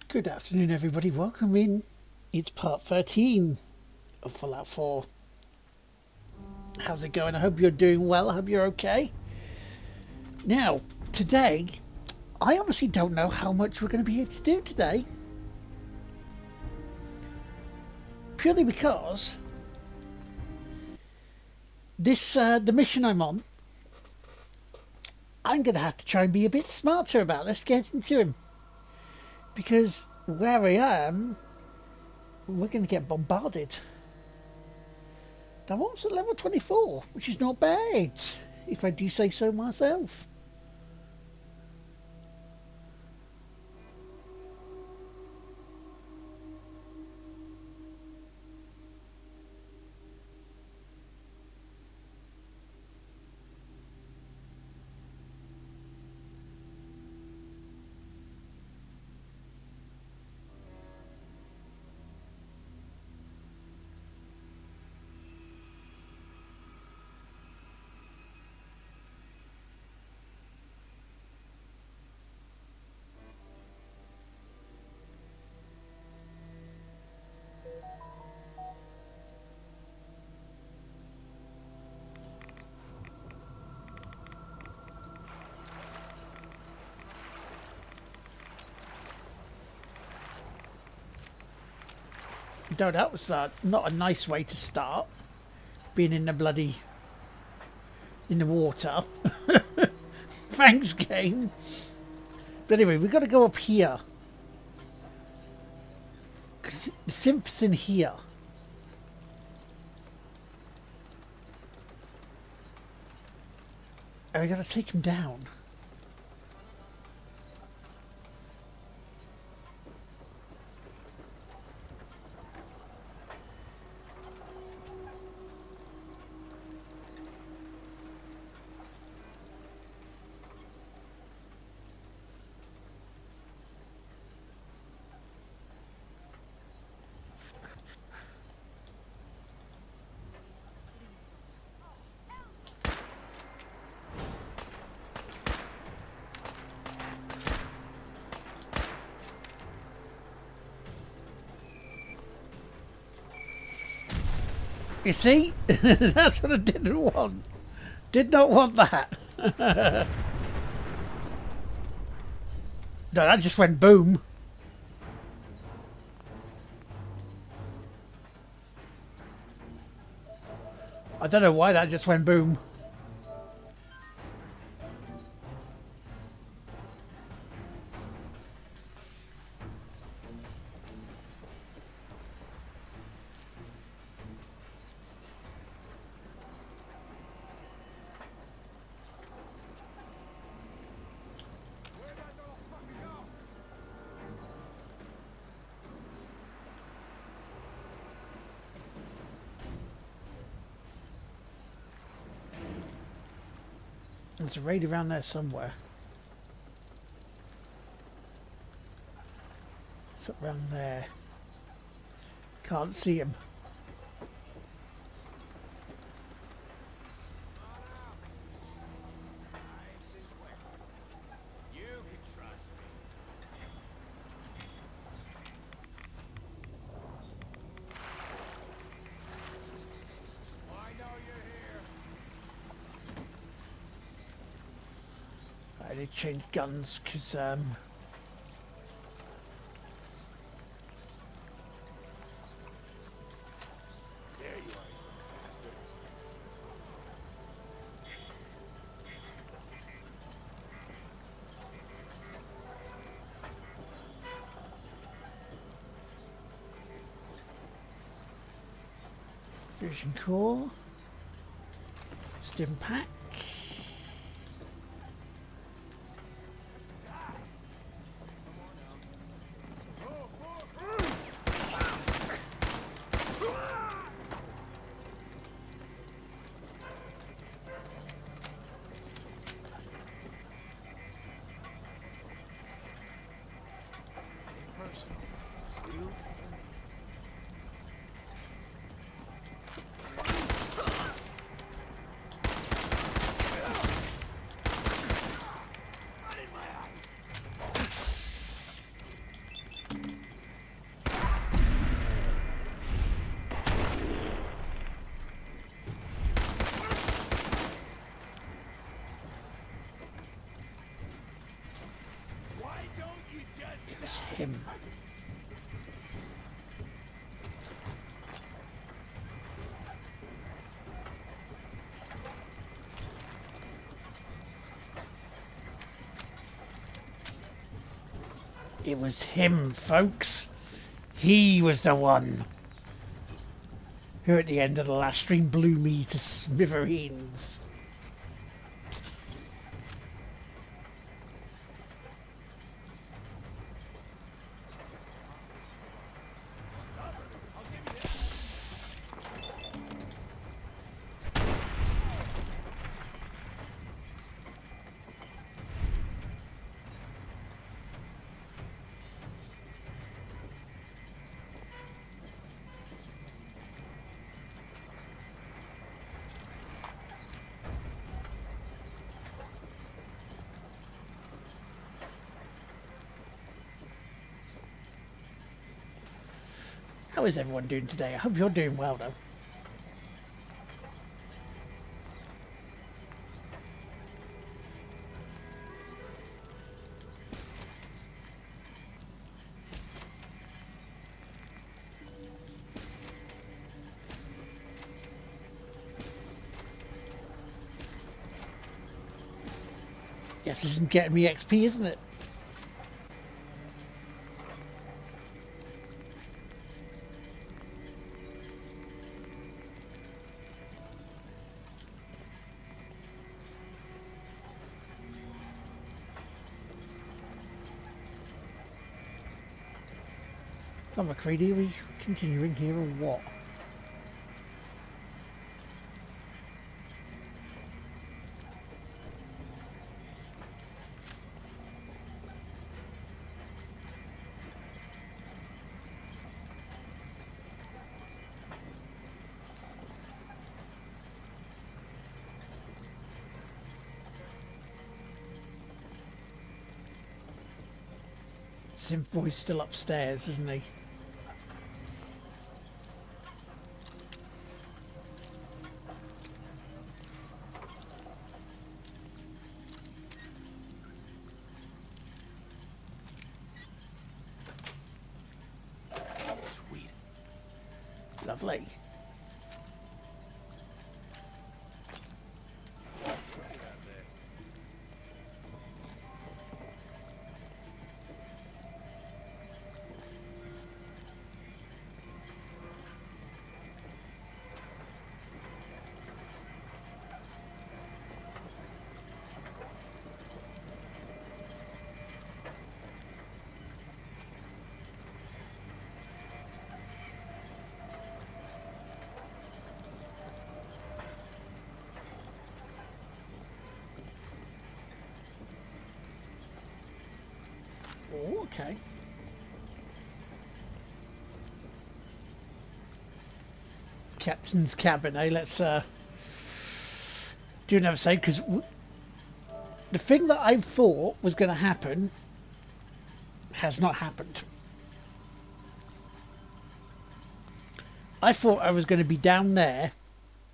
Good afternoon, everybody. Welcome in. It's part 13 of Fallout 4. How's it going? I hope you're doing well. I hope you're okay. Now, today, I honestly don't know how much we're going to be able to do today. Purely because the mission I'm on, I'm going to have to try and be a bit smarter about. Let's get into him. Because where I am, we're going to get bombarded. Now, I was at level 24, which is not bad, if I do say so myself. No, that was not a nice way to start. Being in the water. Thanks, game. But anyway, we've got to go up here. 'Cause the synth's in here. And we got to take him down. You see? That's what I didn't want. Did not want that. No, that just went boom. I don't know why that just went boom. There's a raid around there somewhere. It's up around there. Can't see him. I did change guns because Vision Core, Stim Pack. him. It was him, folks. He was the one who at the end of the last stream blew me to smithereens. How is everyone doing today? I hope you're doing well, though. Yes, this isn't getting me XP, isn't it? Oh, McCready, are we continuing here or what? Synthboy's still upstairs, isn't he? Sweet. Lovely. Oh, okay. Captain's cabin, eh? Let's do another save, because the thing that I thought was going to happen has not happened. I thought I was going to be down there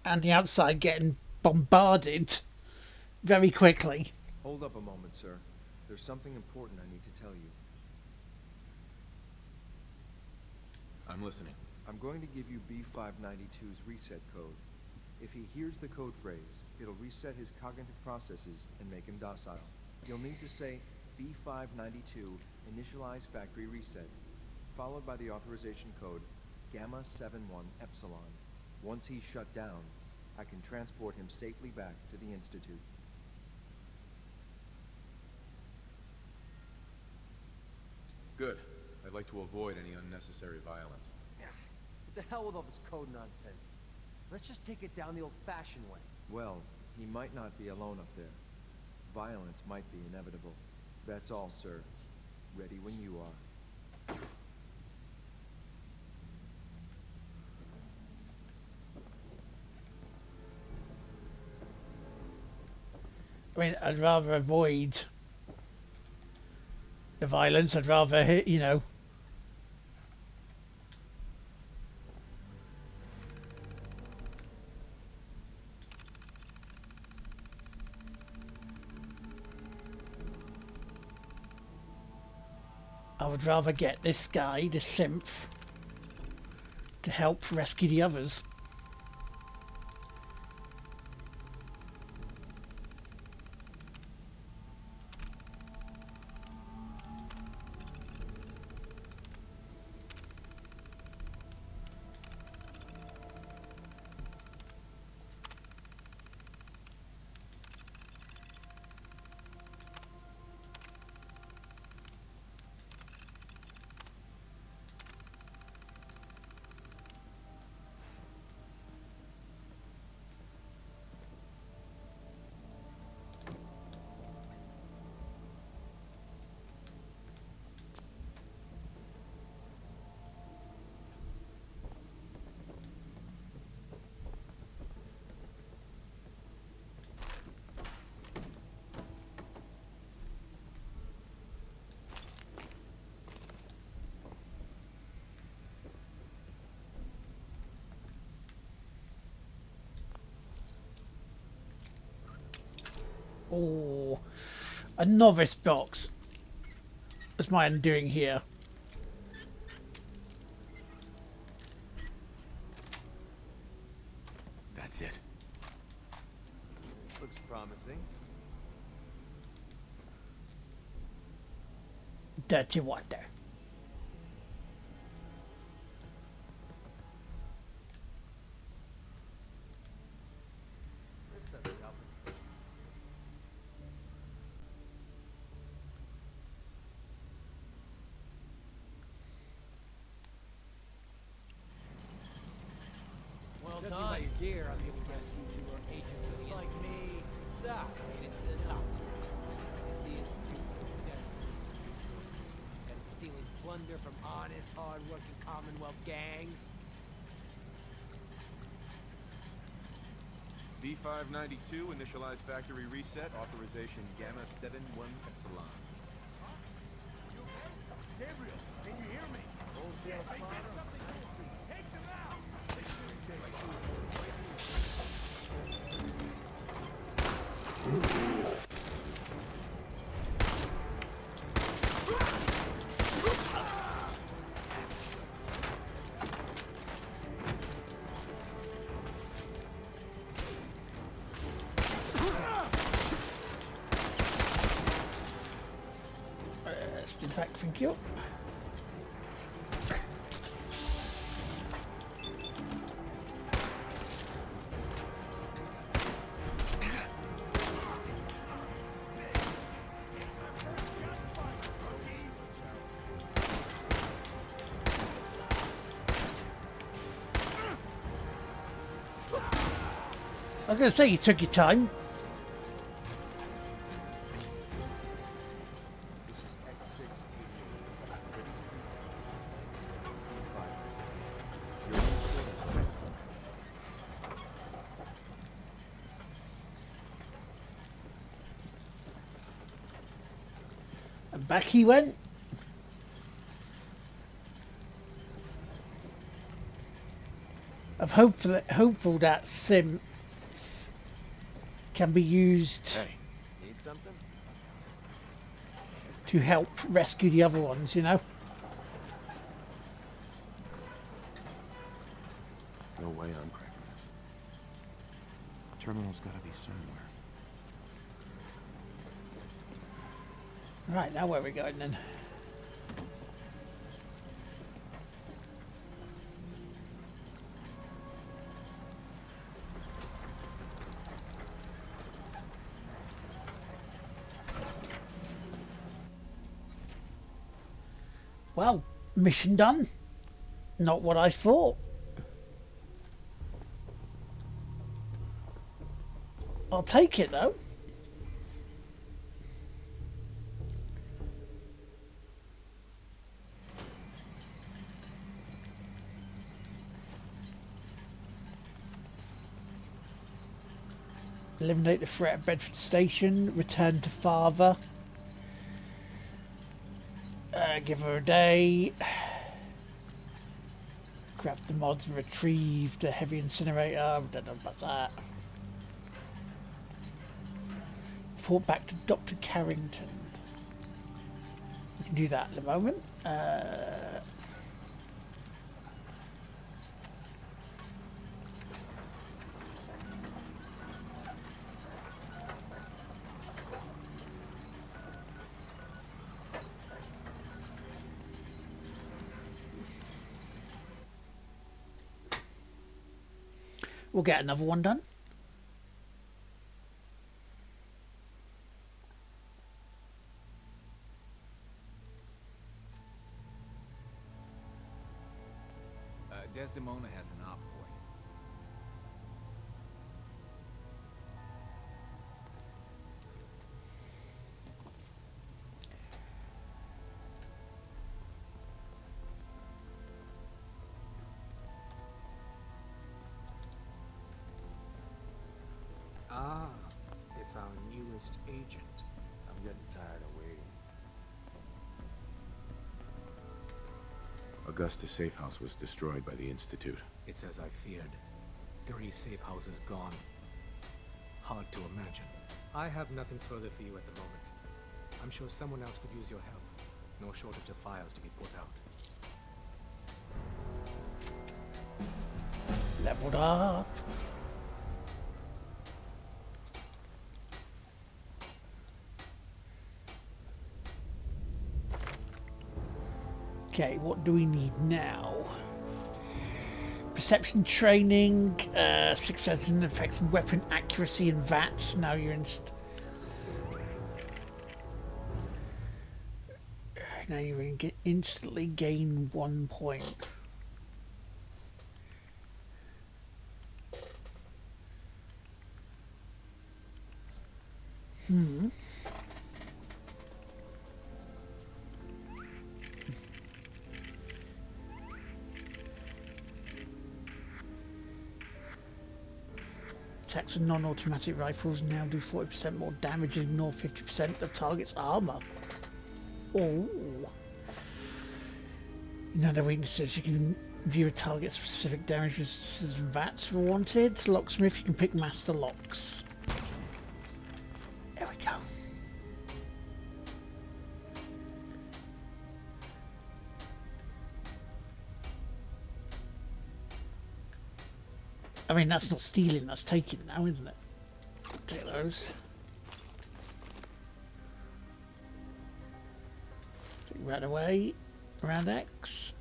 and the outside getting bombarded very quickly. Hold up a moment, sir. There's something important I need to tell you. I'm listening. I'm going to give you B592's reset code. If he hears the code phrase, it'll reset his cognitive processes and make him docile. You'll need to say B592 initialize factory reset, followed by the authorization code Gamma 71 Epsilon. Once he's shut down, I can transport him safely back to the Institute. Good. I'd like to avoid any unnecessary violence. What the hell with all this code nonsense? Let's just take it down the old-fashioned way. Well, he might not be alone up there. Violence might be inevitable. That's all, sir. Ready when you are. I mean, I'd rather avoid the violence. I'd rather hit, you know. I would rather get this guy, the synth, to help rescue the others. Oh, a novice box. That's my undoing here. That's it. Looks promising. Dirty water. This doesn't help us. Well Judging done. by your gear, I'm gonna guess you two are agents of Just the like me. Zach made it to the top. The Institute's desperate for resources, and it's stealing plunder from honest, hard-working Commonwealth gangs. B592, initialize factory reset, authorization Gamma 71 Epsilon. Gabriel, can you hear me? Take them out! In fact, thank you. I was going to say you took your time. This is X688. And back he went. I'm hopeful that sim can be used Hey, Need something? to help rescue the other ones, you know? no way I'm cracking this. Terminal's gotta be somewhere. Right, now where are we going then? Well, mission done. Not what I thought. I'll take it though. Eliminate the threat at Bedford Station. Return to father. Give her a day. Grab the mods and retrieve the heavy incinerator. I don't know about that. Report back to Dr. Carrington. We can do that in a moment. We'll get another one done. Desdemona has an op for you. Ah, it's our newest agent. I'm getting tired of waiting. Augusta safe house was destroyed by the Institute. It's as I feared. 3 safe houses gone. Hard to imagine. I have nothing further for you at the moment. I'm sure someone else could use your help. No shortage of fires to be put out. Leveled up. Okay, what do we need now? Perception training, success and effects, weapon accuracy and VATS. Now you're instantly gain 1 point. Attacks with non-automatic rifles now do 40% more damage and ignore 50% of target's armor. Oh. In other weaknesses, you can view a target's specific damage as VATS for wanted. Locksmith, you can pick master locks. There we go. I mean, that's not stealing, that's taking now, isn't it? Take those. Take right away. Around X.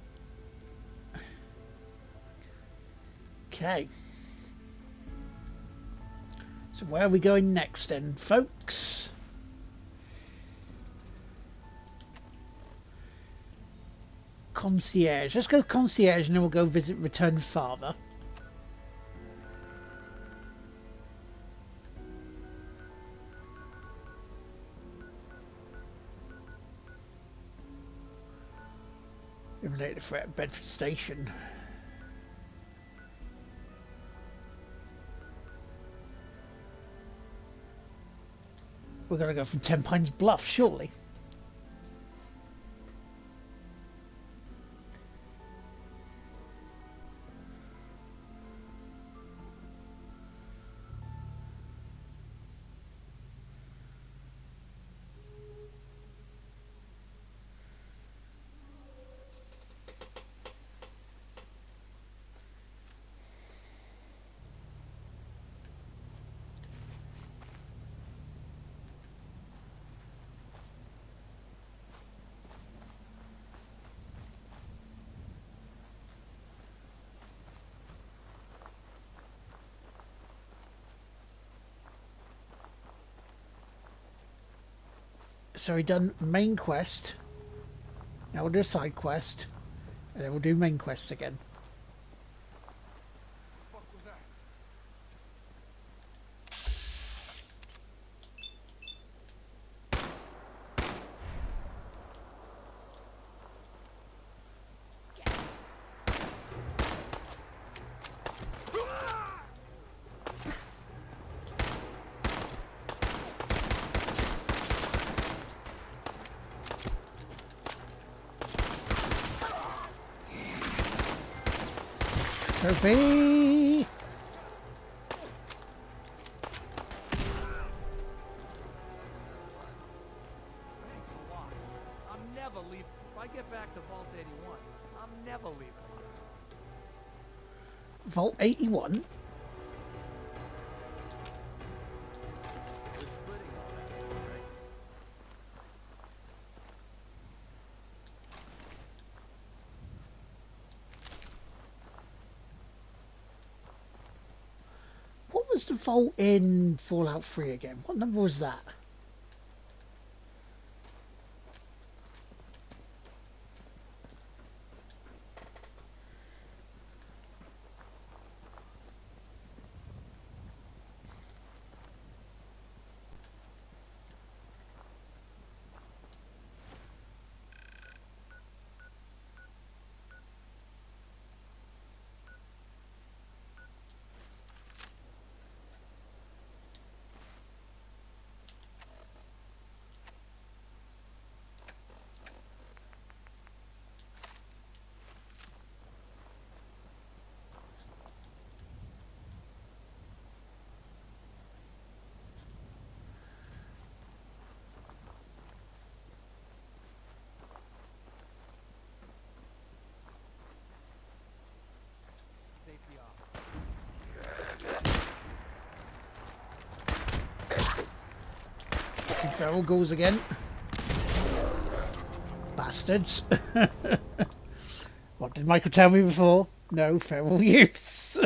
Okay. So where are we going next then, folks? Concierge. Let's go concierge and then we'll go visit returned father. Eliminated threat at Bedford Station. We're going to go from 10 Pines Bluff, surely. So we done main quest. Now we'll do a side quest. And then we'll do main quest again. What was that? Trophy! Thanks a lot. I'm never leaving. If I get back to to Vault 81, I'm never leaving alive. Vault 81? We're splitting all that, right? What was the vault in Fallout 3 again? What number was that? Safety off. Fucking feral ghouls again. Bastards. What did Michael tell me before? No feral youths.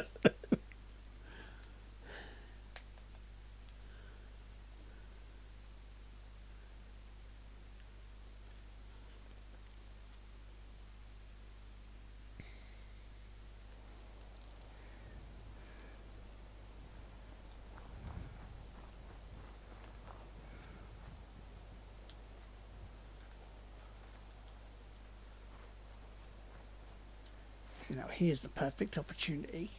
So now here's the perfect opportunity.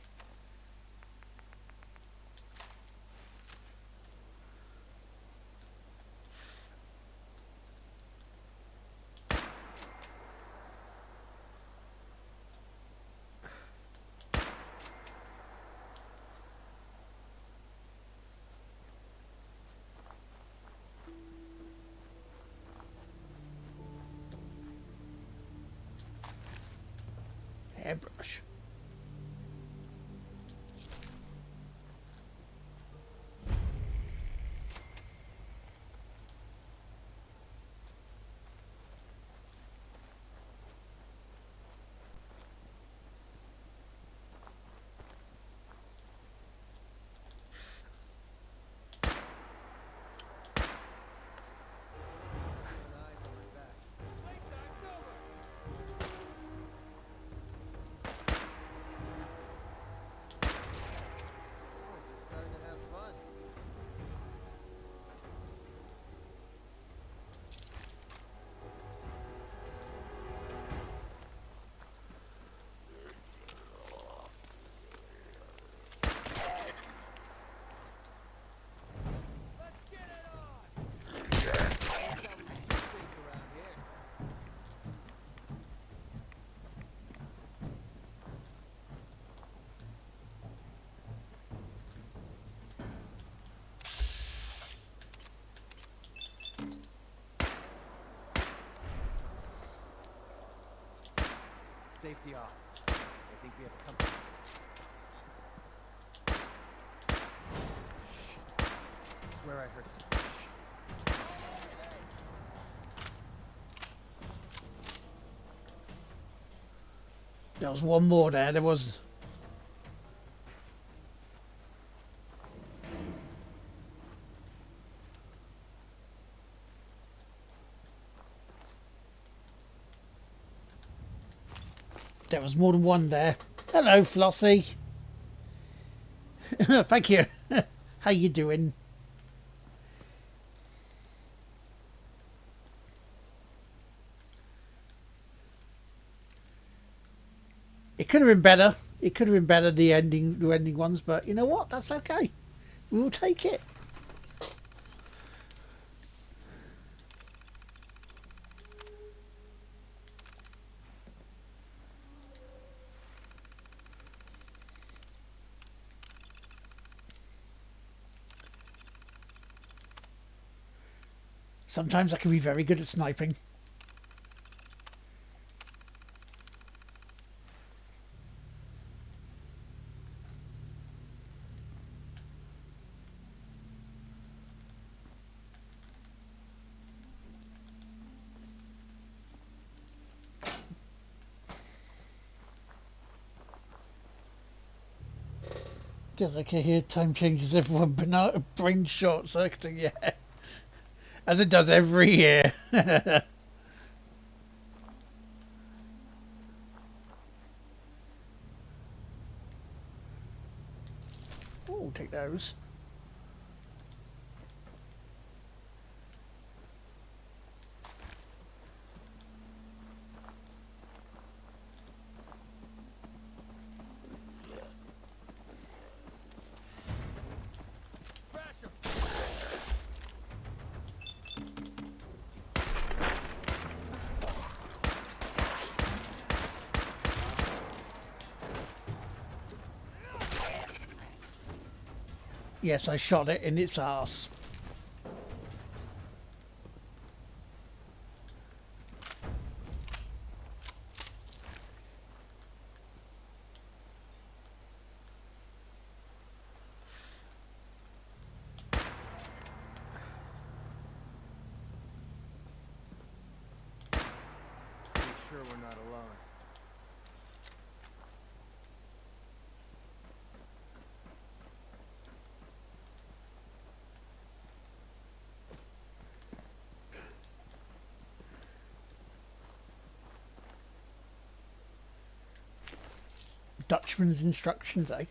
Hairbrush. Eyes on my back. Playtime's over! Oh, just starting to have fun. Let's get it on! That's how we do things around here. Safety off. I think we have company. Swear I heard something. There was one more there. There was. There was more than one there. Hello, Flossie. Thank you. How you doing? It could have been better. It could have been better, the ending ones, but you know what? That's okay. We will take it. Sometimes I can be very good at sniping. Guess I can hear time changes everyone brain short circuiting, yeah. As it does every year. Oh, take those. Yes, I shot it in its arse. Pretty sure we're not alone. Dutchman's instructions, eh?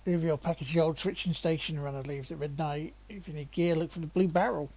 Leave your package at the old switching station. Runner leaves at midnight. If you need gear, look for the blue barrel.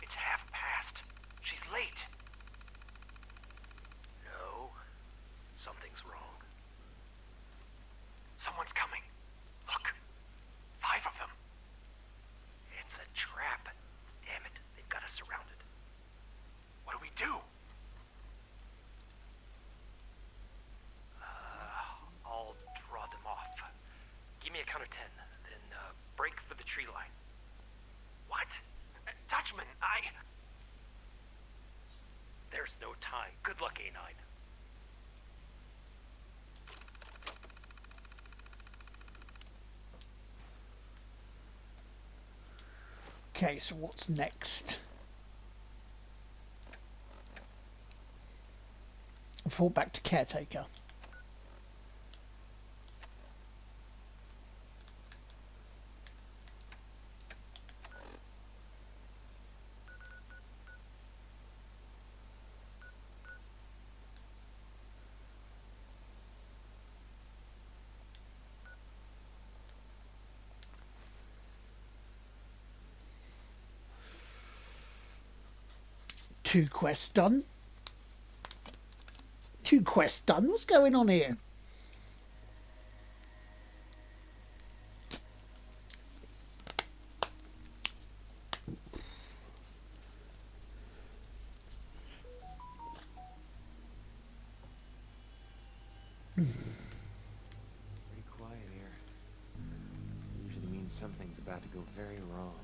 It's 1/2 past. She's late. No. Something's wrong. Someone's coming. Look. 5 of them. It's a trap. Damn it. They've got us surrounded. What do we do? I'll draw them off. Give me a count of 10. Then, break for the tree line. What? Dutchman, There's no time. Good luck, A9. Okay, so what's next? Report back to caretaker. Two quests done. Two quests done. What's going on here? Pretty quiet here. Usually means something's about to go very wrong.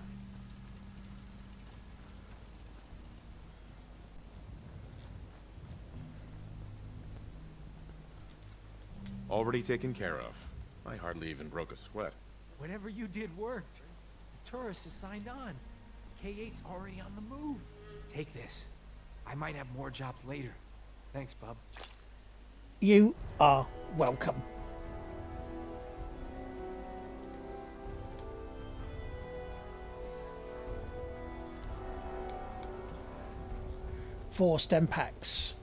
Already taken care of. I hardly even broke a sweat. Whatever you did worked. The tourist is signed on. K8's already on the move. Take this. I might have more jobs later. Thanks, bub. You are welcome. Four stem packs.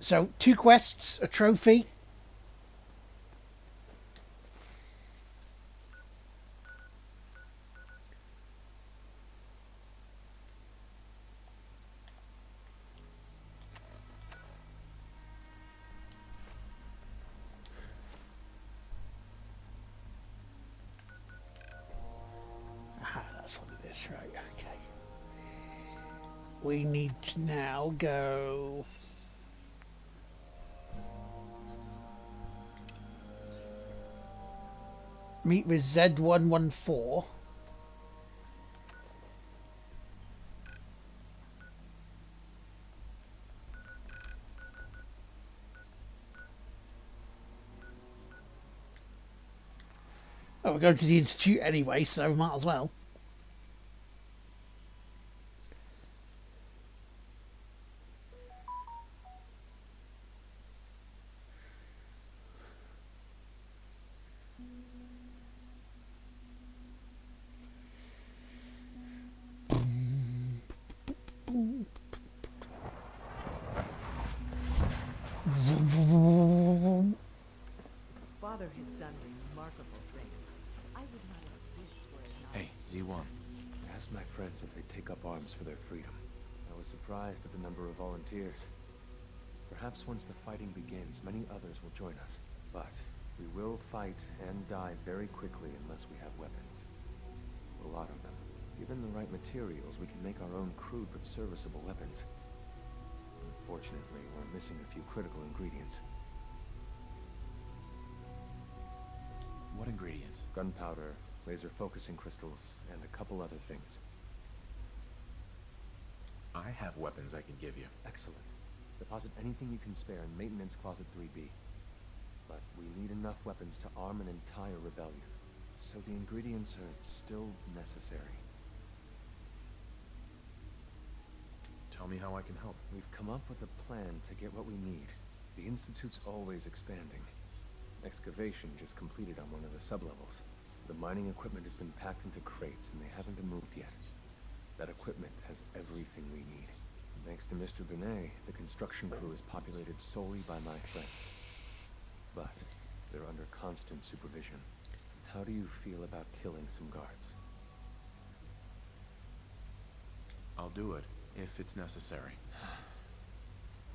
So, 2 quests, a trophy. this, right, okay. We need to now go... meet with Z114. Oh, we're going to the Institute anyway, so might as well. Father has done remarkable things. I would not exist were it not. Hey, Z1. I asked my friends if they'd take up arms for their freedom. I was surprised at the number of volunteers. Perhaps once the fighting begins, many others will join us. But we will fight and die very quickly unless we have weapons. A lot of them. Given the right materials, we can make our own crude but serviceable weapons. Unfortunately, we're missing a few critical ingredients. What ingredients? Gunpowder, laser focusing crystals, and a couple other things. I have weapons I can give you. Excellent. Deposit anything you can spare in Maintenance Closet 3B. But we need enough weapons to arm an entire rebellion. So the ingredients are still necessary. Tell me how I can help. We've come up with a plan to get what we need. The Institute's always expanding. Excavation just completed on one of the sublevels. The mining equipment has been packed into crates and they haven't been moved yet. That equipment has everything we need. Thanks to Mr. Binet, the construction crew is populated solely by my friends. But they're under constant supervision. How do you feel about killing some guards? I'll do it, if it's necessary.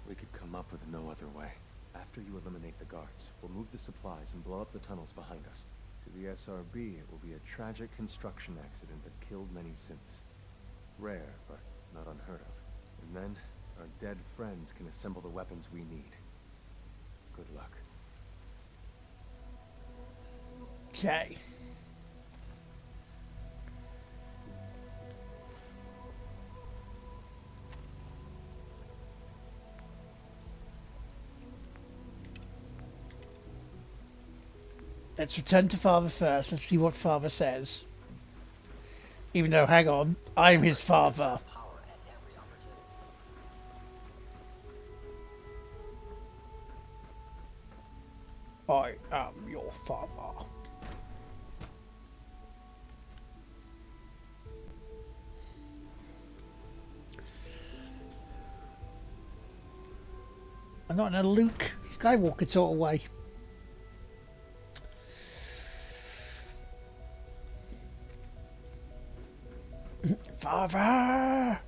We could come up with no other way. After you eliminate the guards, we'll move the supplies and blow up the tunnels behind us. To the SRB, it will be a tragic construction accident that killed many synths. Rare, but not unheard of. And then, our dead friends can assemble the weapons we need. Good luck. Okay. Let's return to Father first. Let's see what Father says. Even though, hang on, I'm his father. I am your father. I'm not in a Luke Skywalker sort of way. Father!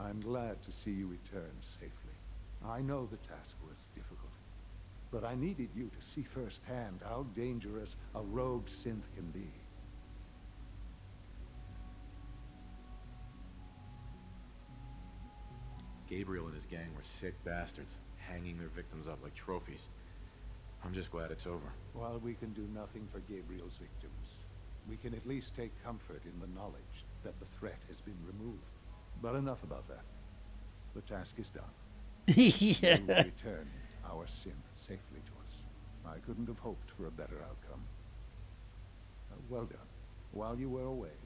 I'm glad to see you return safely. I know the task was difficult, but I needed you to see firsthand how dangerous a rogue synth can be. Gabriel and his gang were sick bastards, hanging their victims up like trophies. I'm just glad it's over. While we can do nothing for Gabriel's victims, we can at least take comfort in the knowledge that the threat has been removed. But enough about that. The task is done. Yeah. You will return our synth safely to us. I couldn't have hoped for a better outcome. Well done. While you were away,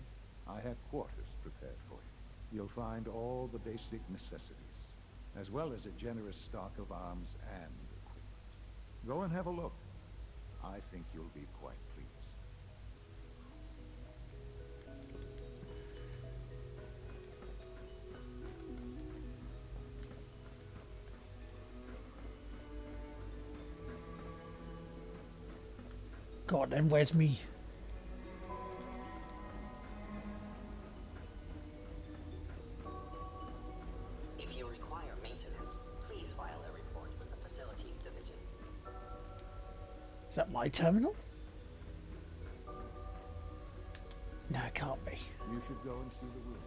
I had quarters prepared for you. You'll find all the basic necessities, as well as a generous stock of arms and equipment. Go and have a look. I think you'll be quite pleased. God, then where's me? If you require maintenance, please file a report with the Facilities Division. Is that my terminal? No, it can't be. You should go and see the room.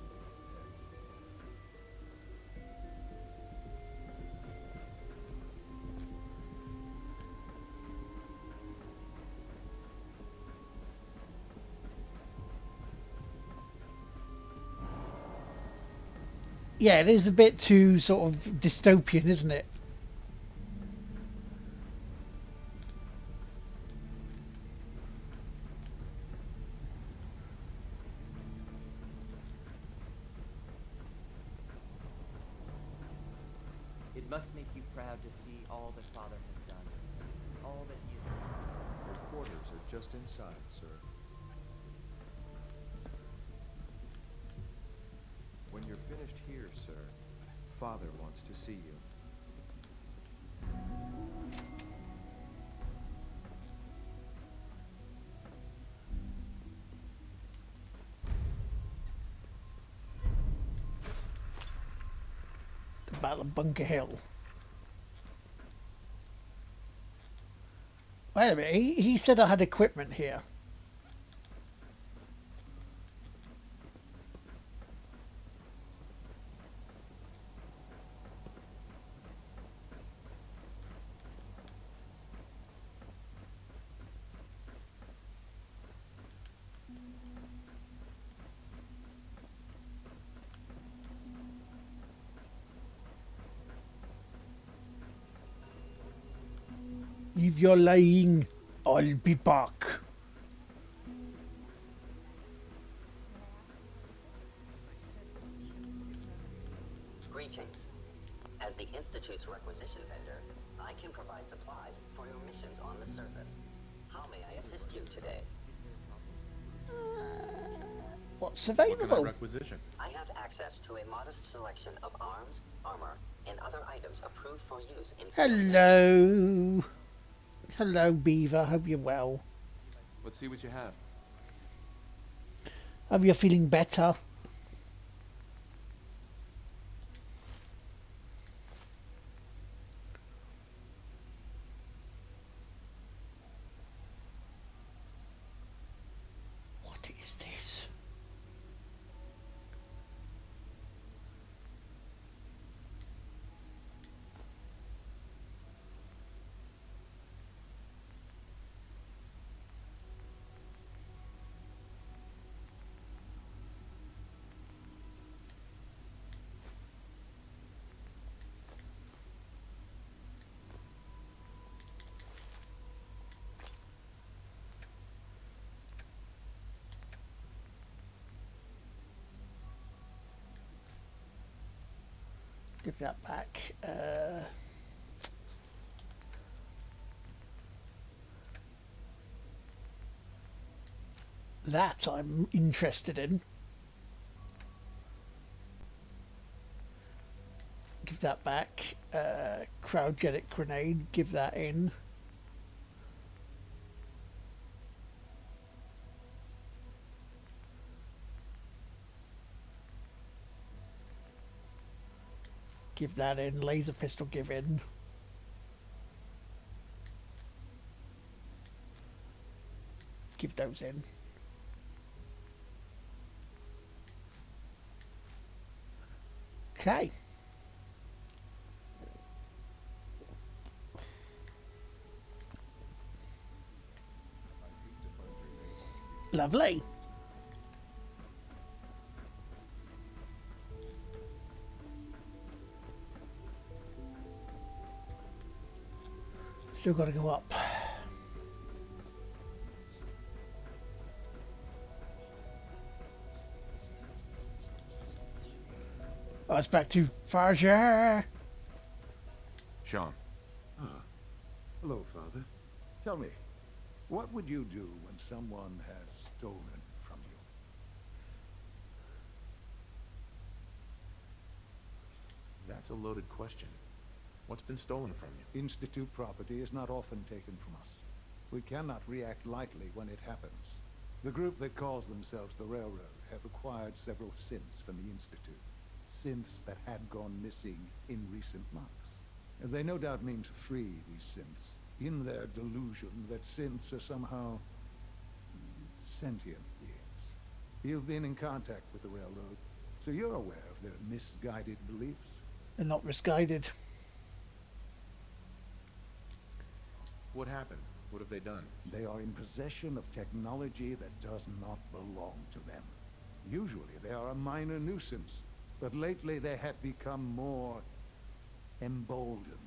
Yeah, it is a bit too sort of dystopian, isn't it? It must make you proud to see all that Father has done. All that he has... Your quarters are just inside, sir. When you're finished here, sir, Father wants to see you. The Battle of Bunker Hill. Wait a minute, he said I had equipment here. If you're lying, I'll be back. Greetings. As the Institute's requisition vendor, I can provide supplies for your missions on the surface. How may I assist you today? What's What can I available? requisition? I have access to a modest selection of arms, armor, and other items approved for use in... Hello. Hello, Beaver. Hope you're well. Let's see what you have. Hope you're feeling better. What is this? Give that back. That I'm interested in. Give that back. Cryogenic grenade. Give that in. Give that in. Laser pistol, give in. Give those in. Okay. Lovely. Still got to go up. Oh, it's back to Farger. Sean. Hello, Father. Tell me, what would you do when someone has stolen from you? That's a loaded question. What's been stolen from you? Institute property is not often taken from us. We cannot react lightly when it happens. The group that calls themselves the Railroad have acquired several synths from the Institute. Synths that had gone missing in recent months. And they no doubt mean to free these synths, in their delusion that synths are somehow sentient beings. You've been in contact with the Railroad, so you're aware of their misguided beliefs. They're not misguided. What happened? What have they done? They are in possession of technology that does not belong to them. Usually they are a minor nuisance, but lately they have become more emboldened.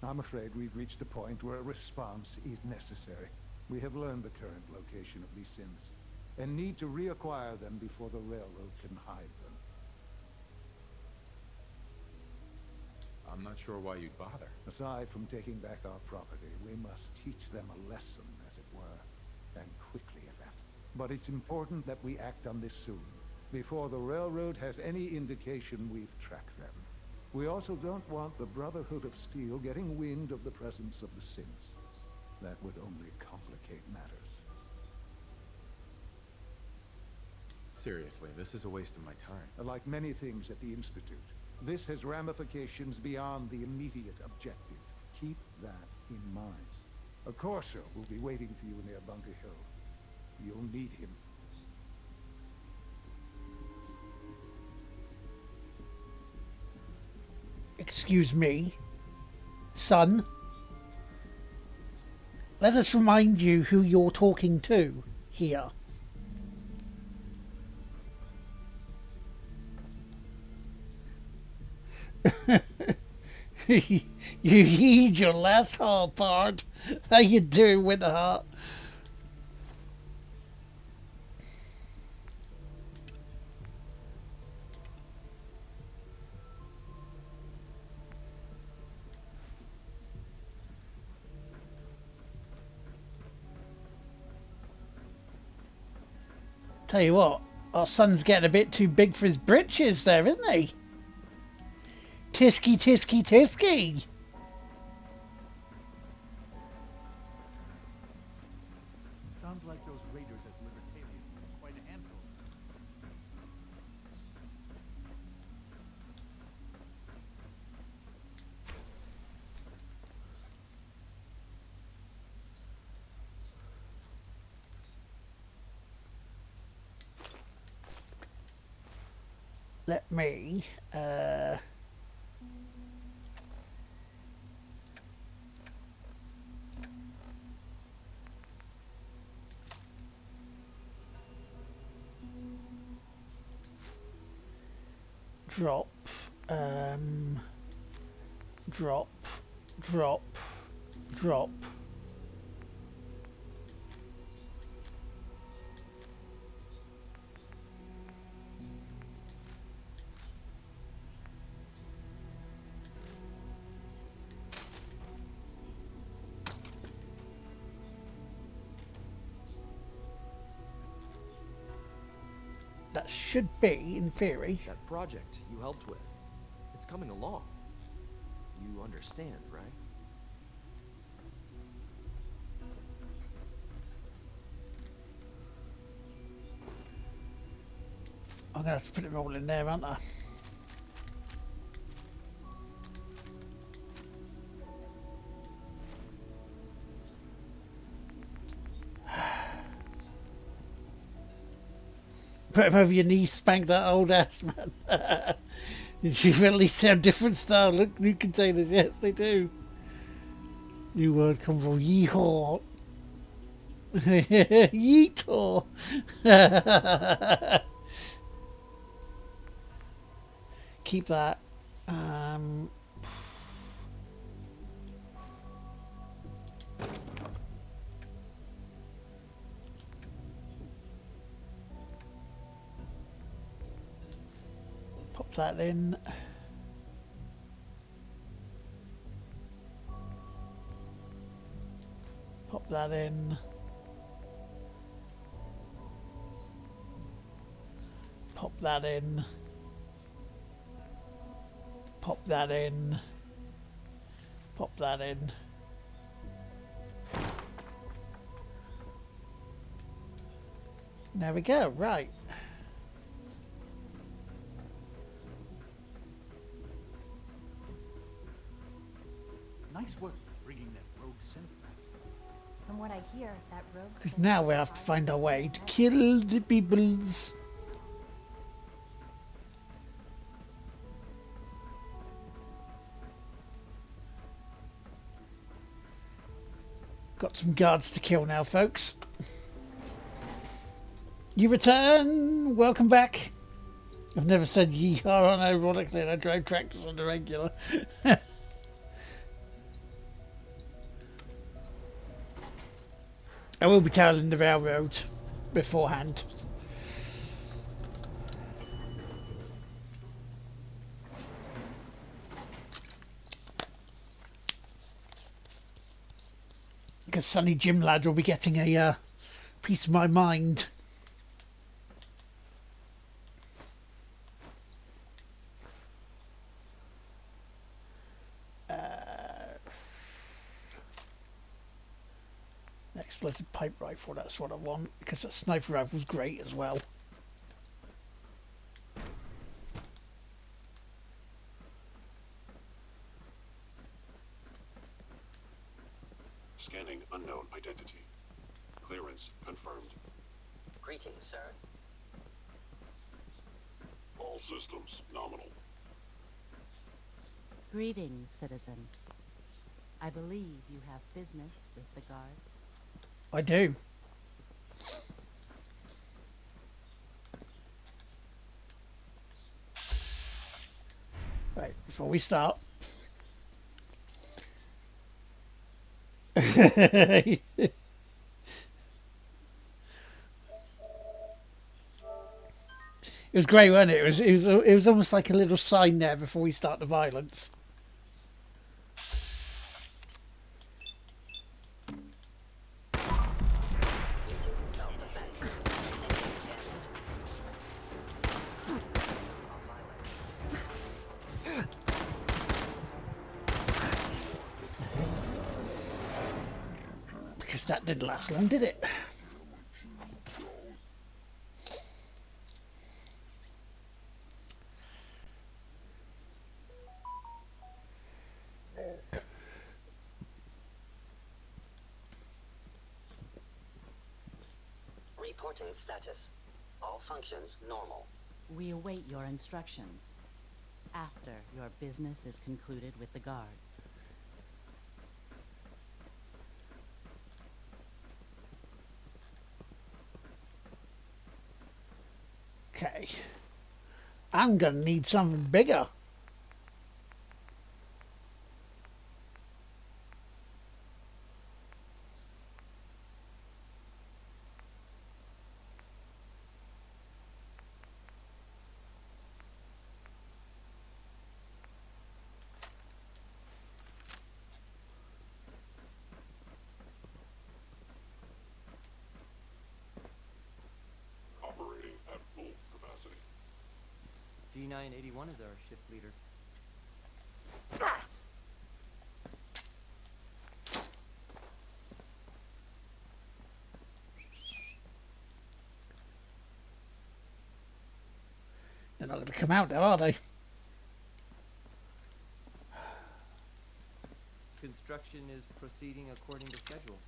I'm afraid we've reached the point where a response is necessary. We have learned the current location of these synths, and need to reacquire them before the Railroad can hide them. I'm not sure why you'd bother. Aside from taking back our property, we must teach them a lesson, as it were, and quickly at that. But it's important that we act on this soon, before the Railroad has any indication we've tracked them. We also don't want the Brotherhood of Steel getting wind of the presence of the synths. That would only complicate matters. Seriously, this is a waste of my time. Like many things at the Institute, this has ramifications beyond the immediate objective. Keep that in mind. A Corso will be waiting for you near Bunker Hill. You'll need him. Excuse me, son. Let us remind you who you're talking to here. You heed your last heart part. How you doing with the heart? Tell you what, our son's getting a bit too big for his britches there, isn't he? Tisky, tisky, tisky. Sounds like those raiders at Libertalia are quite a handful. Let me, drop, drop, drop, drop. That should be, in theory. That project you helped with, it's coming along. You understand, right? I'm gonna have to put it all in there, aren't I? Put him over your knee, spank that old ass, man. Did you really see a different style? Look, new containers, yes, they do. New word comes from yeehaw. Yeehaw. Keep that. Pop that in. Pop that in. Pop that in. Pop that in. Pop that in. There we go, right. Nice work bringing that rogue synth back. From what I hear, that rogue Because synth now we is have to part find of our the way to United kill the peoples. Got some guards to kill now, folks. You return! Welcome back! I've never said yeehaw unironically, and I drive tractors on the regular. I will be telling the railroad beforehand. Because Sonny Jim Lad will be getting a piece of my mind. Explosive pipe rifle, that's what I want, because that sniper rifle's great as well. Scanning unknown identity. Clearance confirmed. Greetings, sir. All systems nominal. Greetings, citizen. I believe you have business with the guards. I do. Right, before we start. It was great, wasn't it? It was almost like a little sign there before we start the violence. Because that didn't last long, did it? Reporting status. All functions normal. We await your instructions after your business is concluded with the guards. Okay. I'm gonna need something bigger. Operating at full capacity. G981 is our shift leader. They're not going to come out now, are they? Construction is proceeding according to schedule.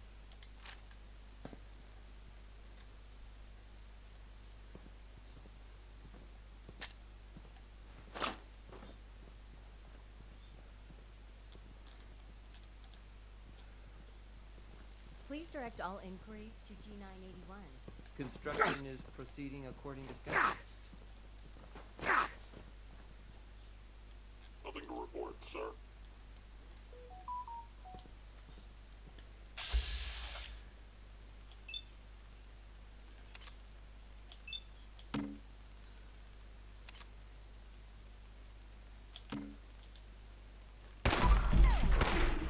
Please direct all inquiries to G981. Construction is proceeding according to schedule. Nothing to report, sir.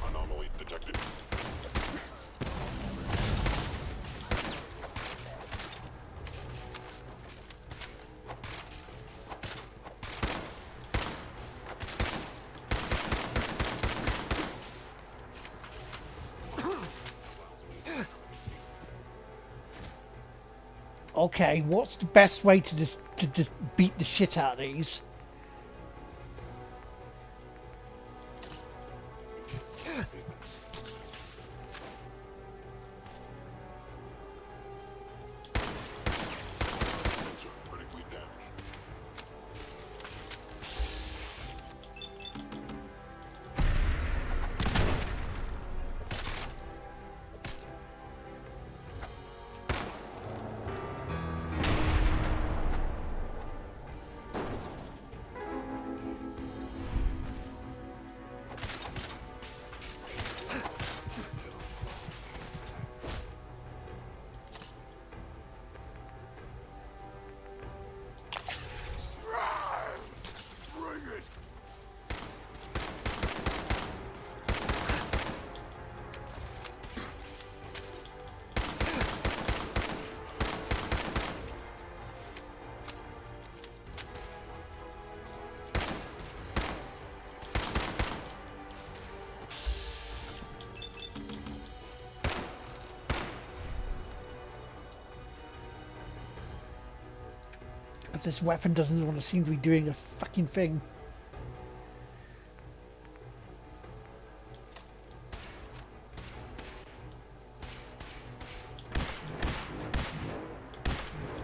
Anomaly detected. Okay, what's the best way to just beat the shit out of these? But this weapon doesn't want to seem to be doing a fucking thing.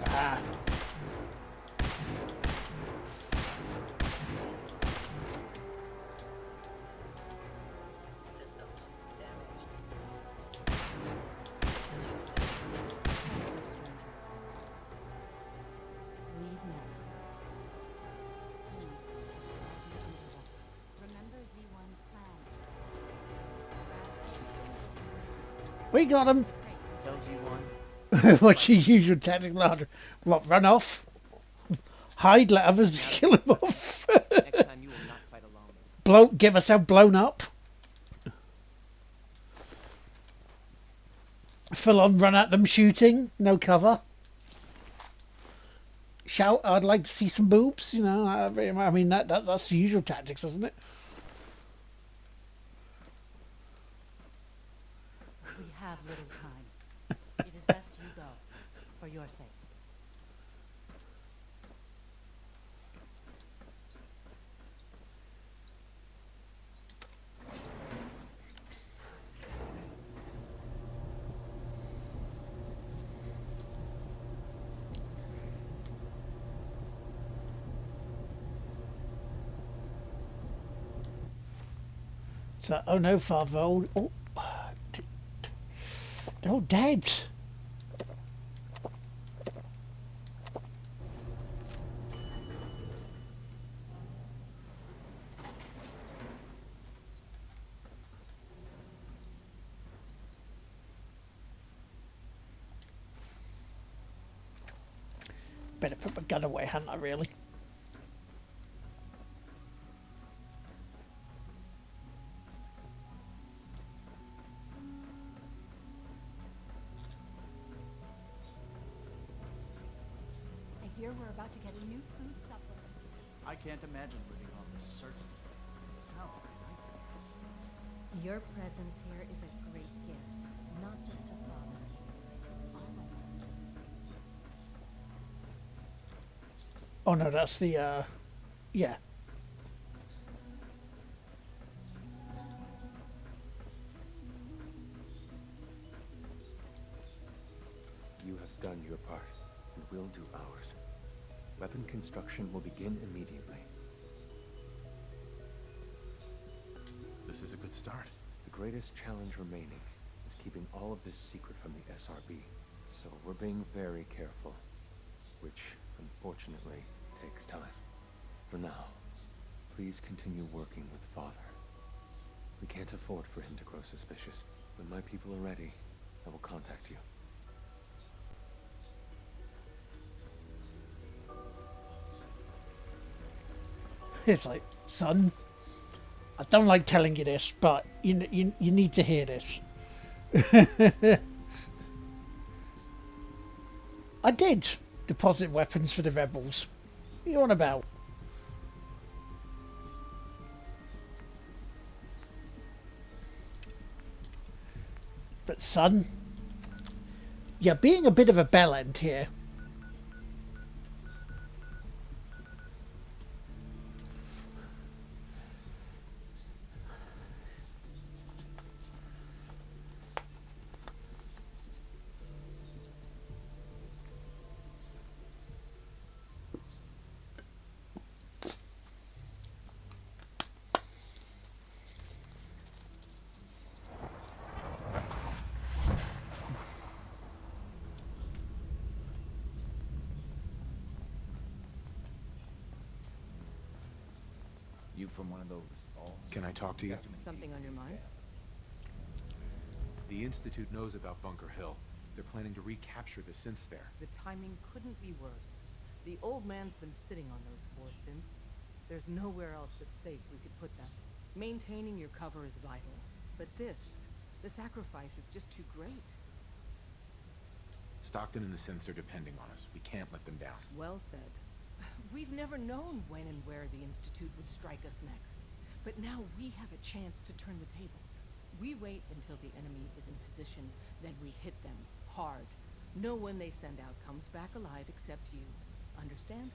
Ah. Systems damaged. Leave now. Remember Z1's plan. We got him. Tell Z1. What's your usual tactical order? What, run off? Hide, let others kill him off. Next time you will not fight alone. Get myself blown up. Full on run at them shooting, no cover. Shout, I'd like to see some boobs, you know. I mean, that's the usual tactics, isn't it? We have little time. It is best you go, for your sake. So, oh no, Father, they're all dead. Better put my gun away, hadn't I, really? I hear we're about to get a new food supplement. I can't imagine living on the surface. It sounds like a nightmare. Your presence here is a great gift, not just to Father, to all of us. Oh no, that's the, yeah. You have done your part, and we'll do ours. Weapon construction will begin immediately. This is a good start. The greatest challenge remaining is keeping all of this secret from the SRB. So we're being very careful, which, unfortunately, takes time. For now, please continue working with Father. We can't afford for him to grow suspicious. When my people are ready, I will contact you. It's like, son, I don't like telling you this, but you need to hear this. I did deposit weapons for the rebels. What are you on about? But son, you're being a bit of a bellend here. from one of those. Can I talk to you? Something on your mind? The Institute knows about Bunker Hill. They're planning to recapture the synths there. The timing couldn't be worse. The old man's been sitting on those 4 synths. There's nowhere else that's safe we could put them. Maintaining your cover is vital. But the sacrifice is just too great. Stockton and the synths are depending on us. We can't let them down. Well said. We've never known when and where the Institute would strike us next. But now we have a chance to turn the tables. We wait until the enemy is in position, then we hit them hard. No one they send out comes back alive except you. Understand?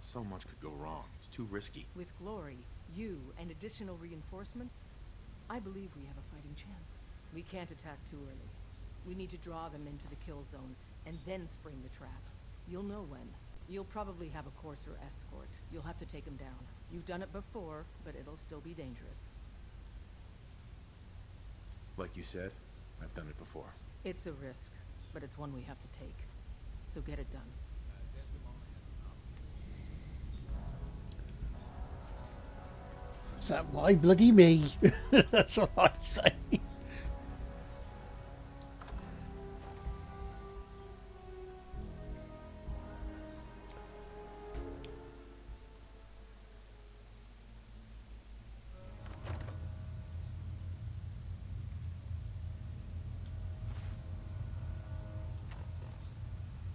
So much could go wrong. It's too risky. With Glory, you, and additional reinforcements, I believe we have a fighting chance. We can't attack too early. We need to draw them into the kill zone, and then spring the trap. You'll know when. You'll probably have a Courser escort. You'll have to take them down. You've done it before, but it'll still be dangerous. Like you said, I've done it before. It's a risk, but it's one we have to take. So get it done. Is that why bloody me? That's what I say.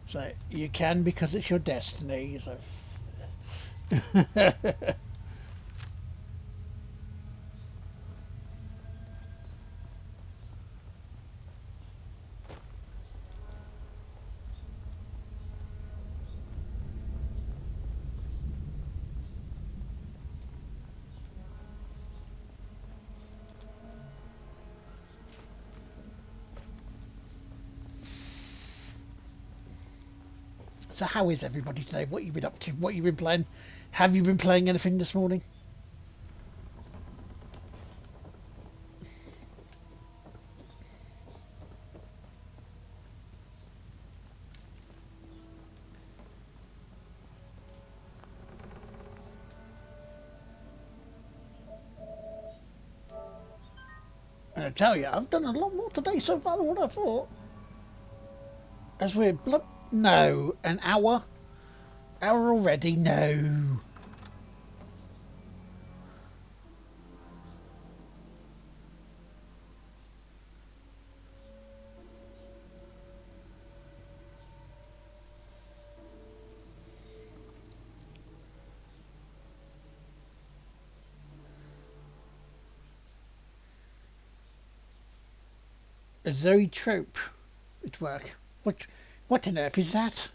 So you can because it's your destiny. So. So how is everybody today? What you been up to? What you been playing? Have you been playing anything this morning? And I tell you, I've done a lot more today so far than what I thought. As we're no, an hour? Hour already? No. A Zoe trope at work. What on earth is that?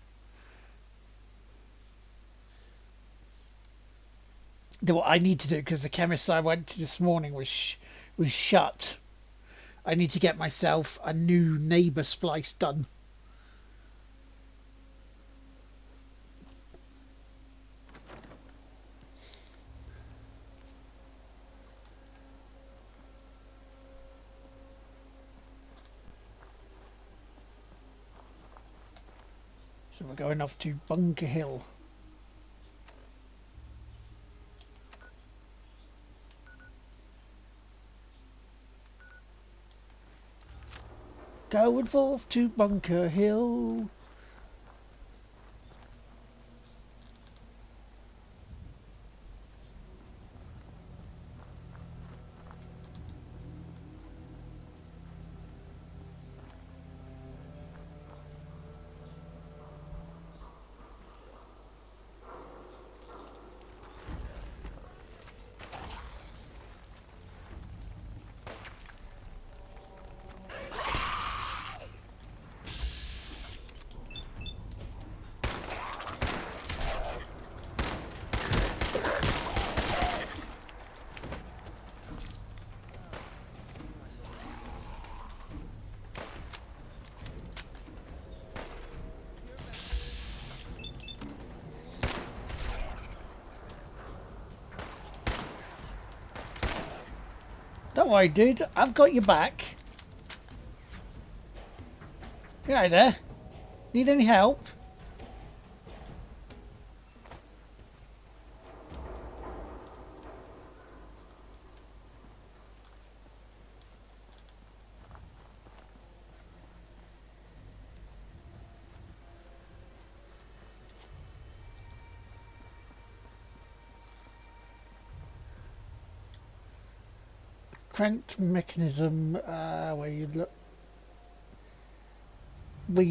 What I need to do, because the chemist I went to this morning was shut. I need to get myself a new neighbour splice done. So we're going off to Bunker Hill. Going forth to Bunker Hill. Don't worry, dude. I've got your back. You right there? Need any help? cranked mechanism where you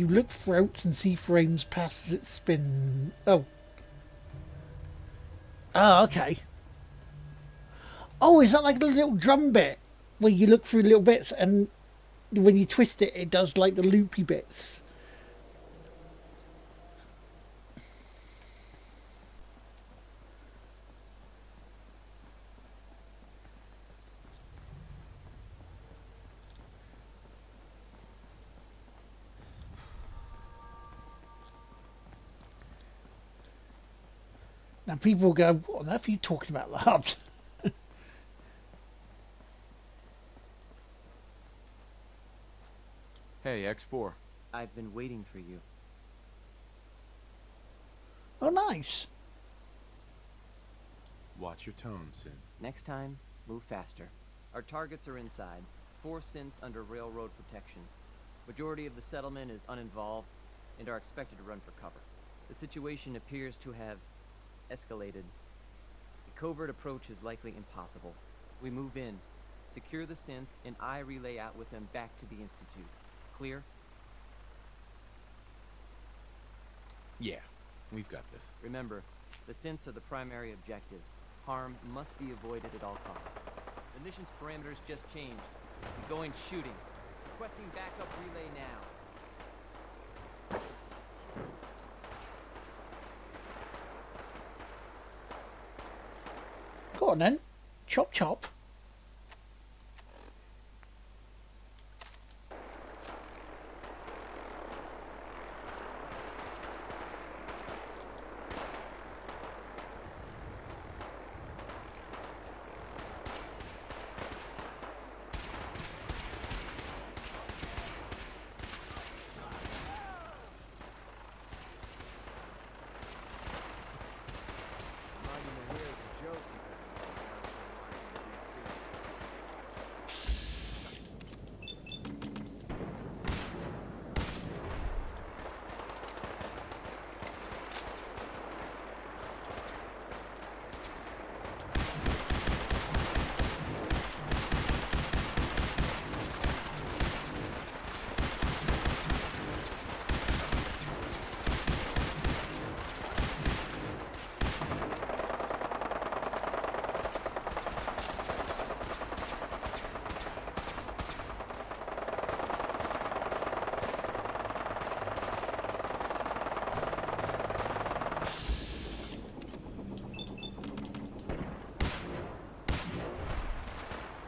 look throughout and see frames pass as it spins. Oh. Oh, okay. Oh, is that like a little drum bit where you look through little bits and when you twist it, it does like the loopy bits? Now people will go, what on earth are you talking about, lad? Hey, X4. I've been waiting for you. Oh, nice. Watch your tone, Sin. Next time, move faster. Our targets are inside. 4 synths under railroad protection. Majority of the settlement is uninvolved and are expected to run for cover. The situation appears to have escalated. A covert approach is likely impossible. We move in, secure the synths, and I relay out with them back to the Institute. Clear? Yeah, we've got this. Remember, the synths are the primary objective. Harm must be avoided at all costs. The mission's parameters just changed. We're going shooting. Requesting backup relay now. Go on then. Chop chop.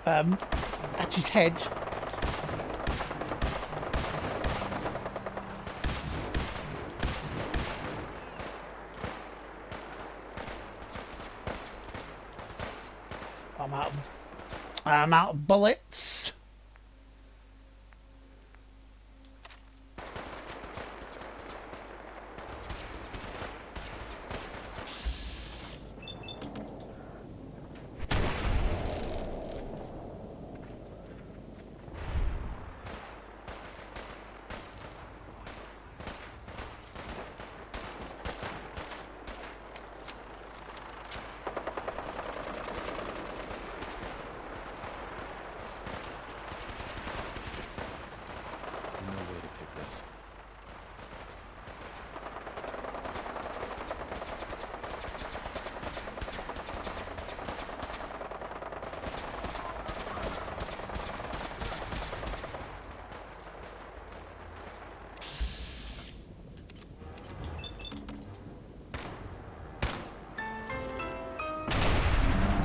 At his head. I'm out of bullets.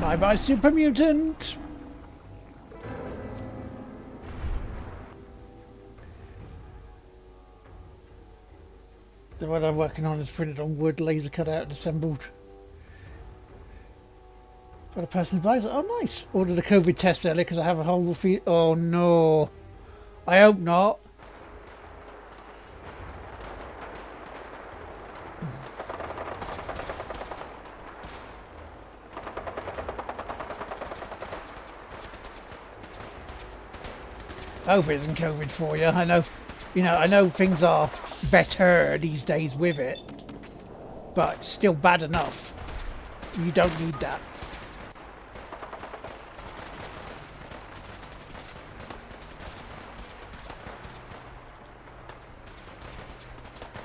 Bye bye, super mutant. What I'm working on is printed on wood, laser cut out and assembled. For the person who buys it, oh nice. Ordered a COVID test earlier because I have a horrible feel. Oh no. I hope not. I hope it isn't COVID for you. I know, I know things are better these days with it, but still bad enough. You don't need that.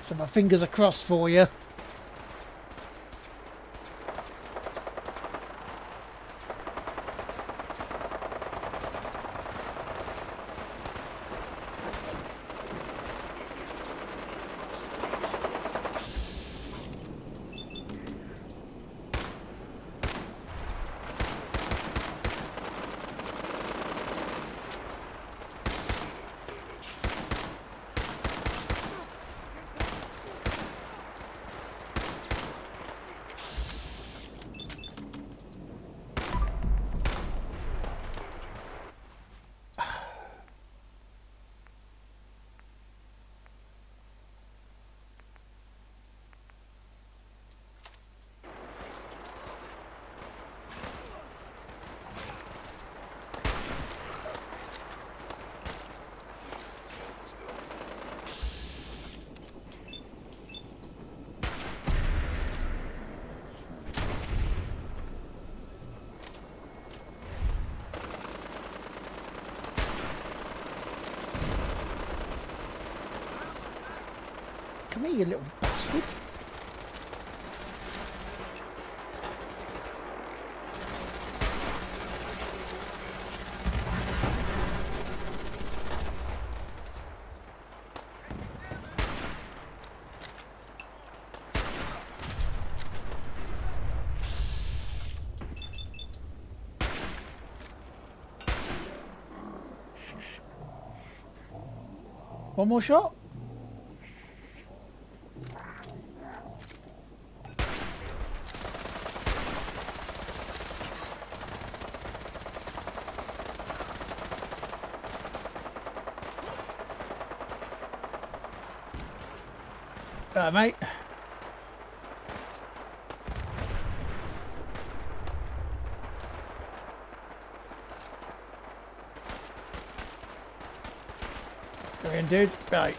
So my fingers are crossed for you. Come here, you little bastard. One more shot. Mate. Go in, dude. Right.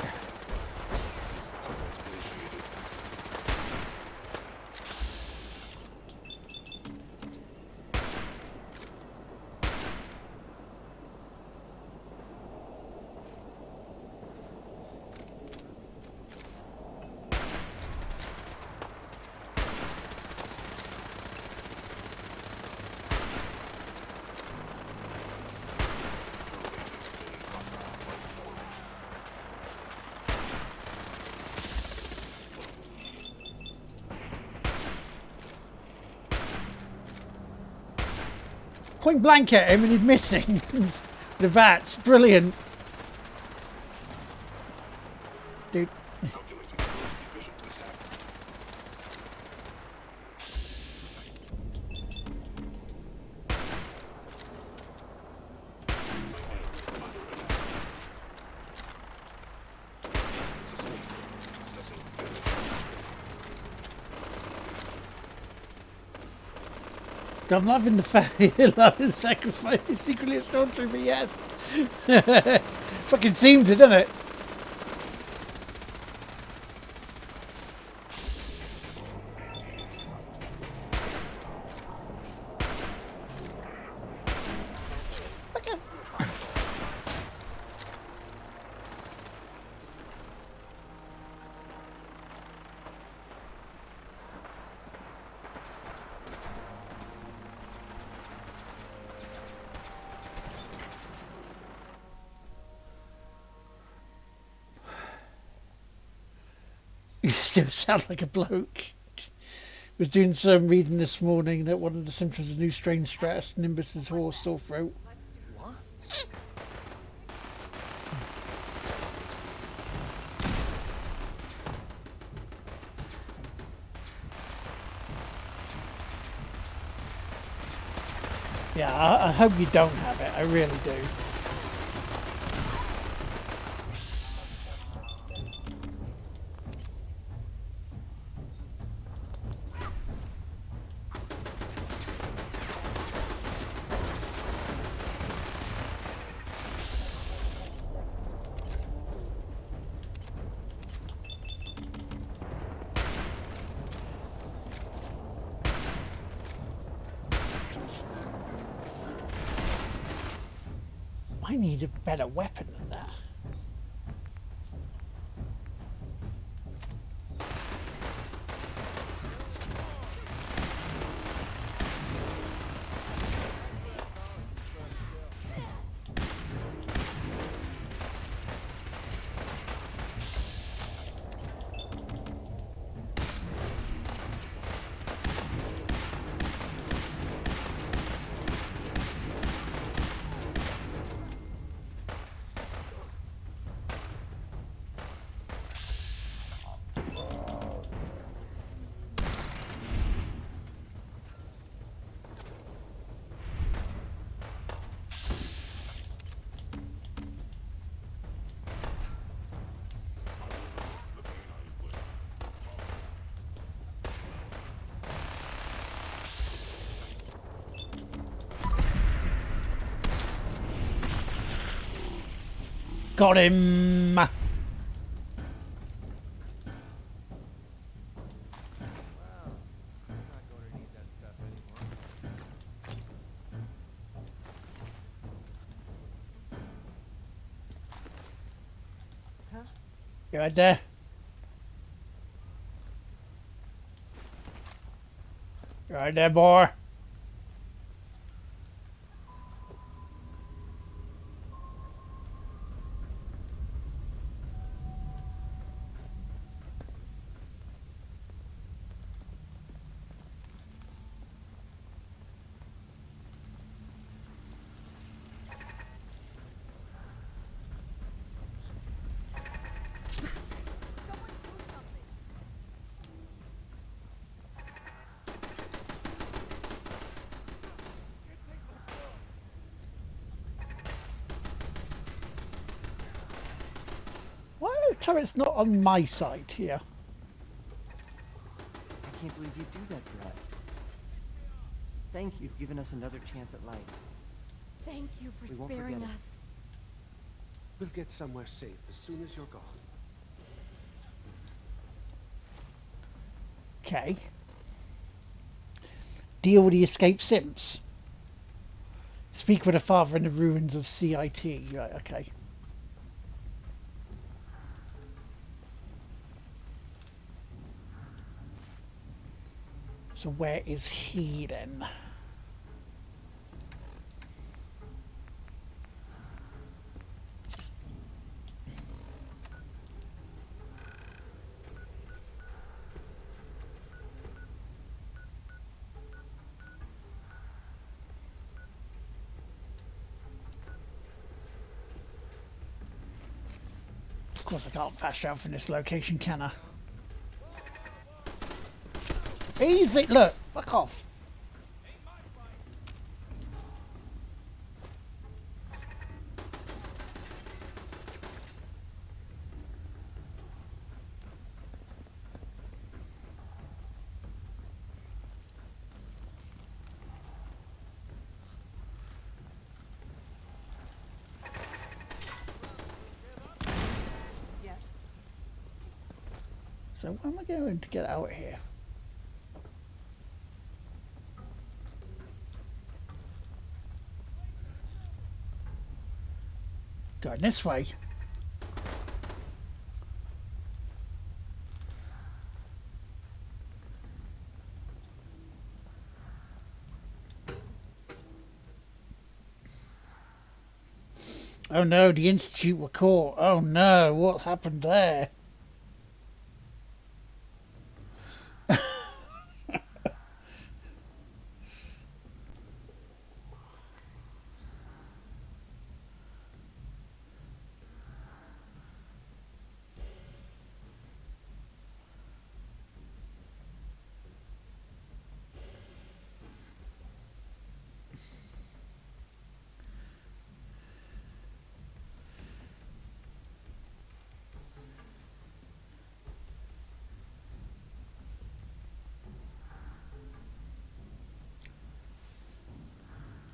Point blank at him and he's missing. The VAT's brilliant. Dude. I'm loving the fact like sacrifice secretly a stormtrooper, yes. Fucking seems it, doesn't it? You still sound like a bloke. Was doing some reading this morning that one of the symptoms of new strain stress, Nimbus's horse, sore throat. What? Yeah, I hope you don't have it. I really do. I need a better weapon than that. Got him! Wow, I'm not going to need that stuff anymore. Huh? You right there? You right there, boy? Why are the turrets not on my side here? I can't believe you'd do that for us. Thank you for giving us another chance at life. Thank you for We won't sparing forget it. us. We'll get somewhere safe as soon as you're gone. Okay. Deal with the escaped Sims. Speak with a father in the ruins of CIT. Right, okay. So where is he then? Of course I can't fast travel from this location, can I? Easy! Look! Fuck off! Yes. So where am I going to get out of here? Going this way. Oh no, the Institute were caught. Oh no, what happened there?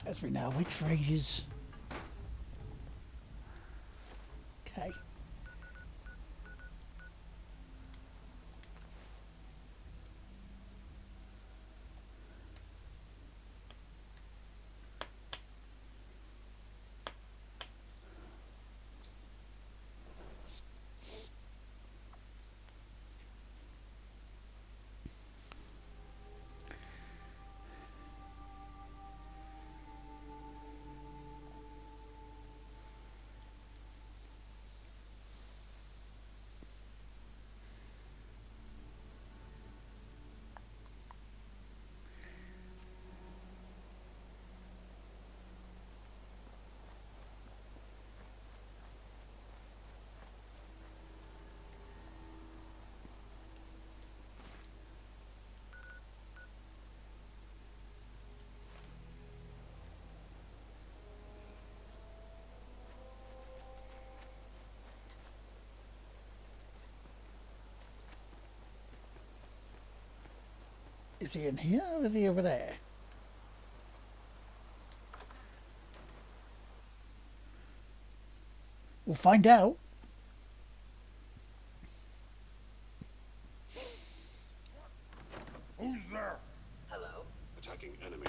As we now wait for ages. Okay. Is he in here or is he over there? We'll find out. Who's there? Hello? Attacking enemy.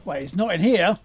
Wait, he's not in here.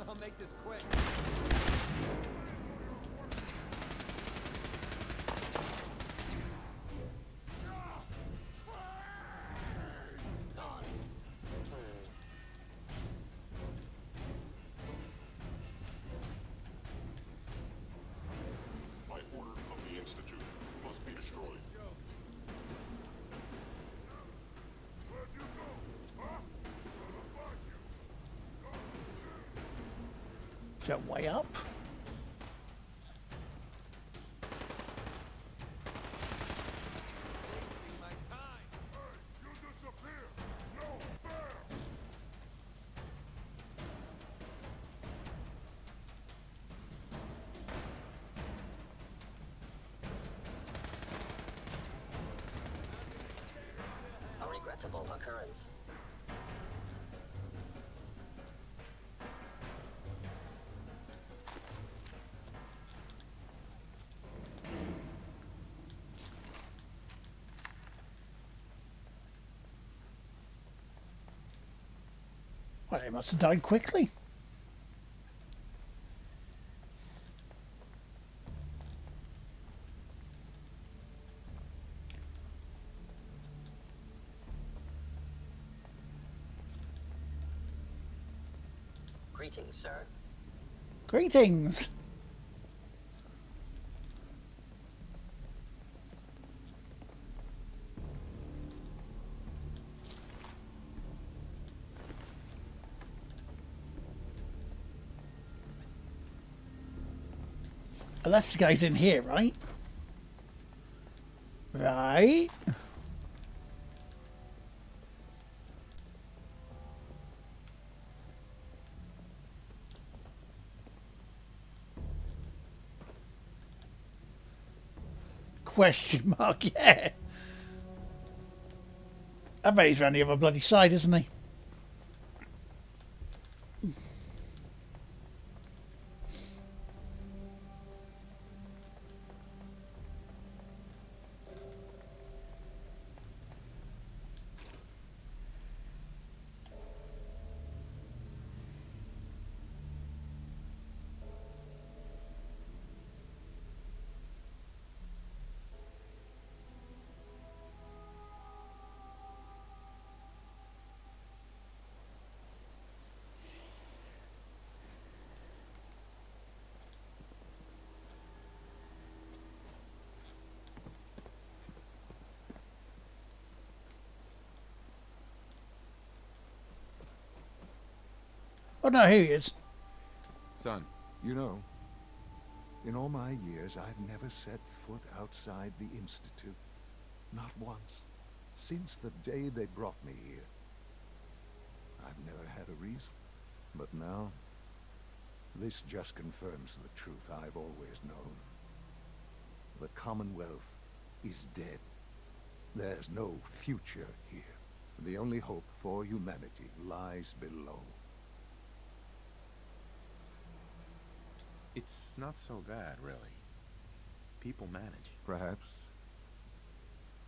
I'll make this quick. By order of the Institute, must be destroyed. Is that way up? A regrettable occurrence. Well, they must have died quickly. Greetings, sir. Greetings. Unless the guy's in here, right? Right. Question mark, yeah. I bet he's around the other bloody side, isn't he? Oh no, here he is. Son. You know, in all my years, I've never set foot outside the Institute. Not once. Since the day they brought me here. I've never had a reason. But now, this just confirms the truth I've always known. The Commonwealth is dead. There's no future here. The only hope for humanity lies below. It's not so bad, really. People manage. Perhaps.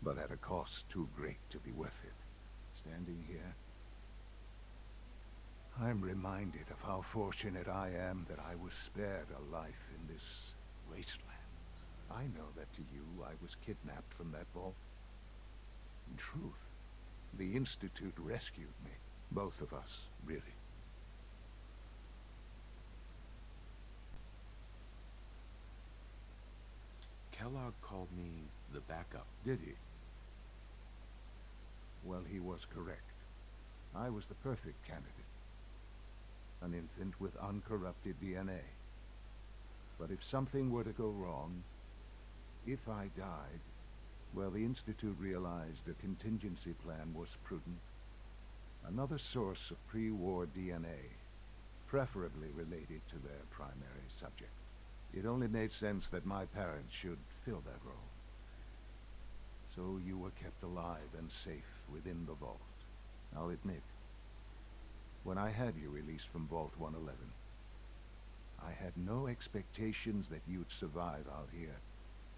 But at a cost too great to be worth it. Standing here, I'm reminded of how fortunate I am that I was spared a life in this wasteland. I know that to you I was kidnapped from that vault. In truth, the Institute rescued me. Both of us, really. Kellogg called me the backup. Did he? Well, he was correct. I was the perfect candidate. An infant with uncorrupted DNA. But if something were to go wrong, if I died, well, the Institute realized a contingency plan was prudent. Another source of pre-war DNA, preferably related to their primary subject. It only made sense that my parents should fill that role. So you were kept alive and safe within the vault. I'll admit, when I had you released from Vault 111, I had no expectations that you'd survive out here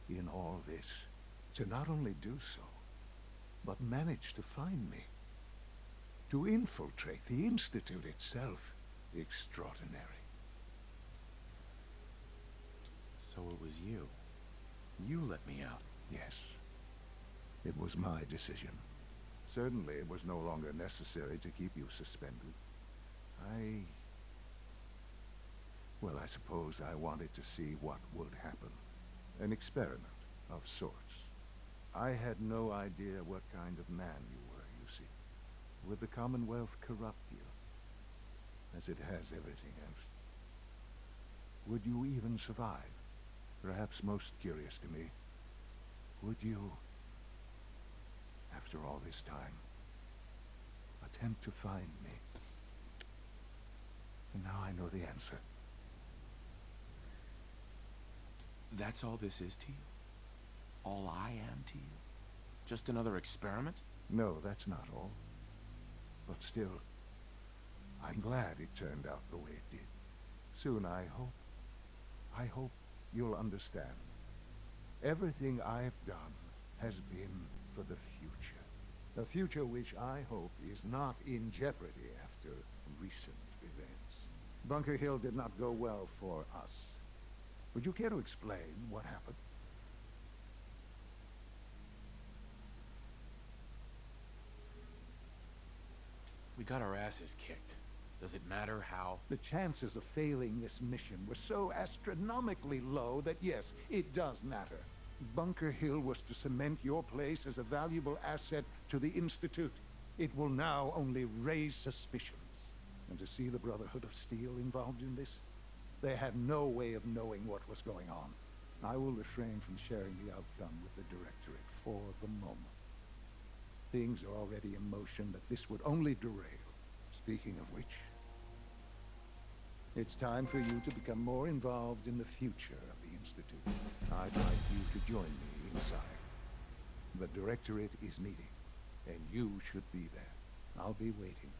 in all this. To not only do so, but manage to find me. To infiltrate the Institute itself. Extraordinary. So it was you. You let me out. Yes. It was my decision. Certainly it was no longer necessary to keep you suspended. Well, I suppose I wanted to see what would happen. An experiment of sorts. I had no idea what kind of man you were, you see. Would the Commonwealth corrupt you? As it has everything else? Would you even survive? Perhaps most curious to me, would you, after all this time, attempt to find me? And now I know the answer. That's all this is to you? All I am to you? Just another experiment? No, that's not all. But still, I'm glad it turned out the way it did. Soon, I hope you'll understand. Everything I've done has been for the future. A future which I hope is not in jeopardy after recent events. Bunker Hill did not go well for us. Would you care to explain what happened? We got our asses kicked. Does it matter how? The chances of failing this mission were so astronomically low that yes, it does matter. Bunker Hill was to cement your place as a valuable asset to the Institute. It will now only raise suspicions. And to see the Brotherhood of Steel involved in this, they had no way of knowing what was going on. I will refrain from sharing the outcome with the Directorate for the moment. Things are already in motion that this would only derail. Speaking of which, it's time for you to become more involved in the future of the Institute. I'd like you to join me inside. The Directorate is meeting, and you should be there. I'll be waiting.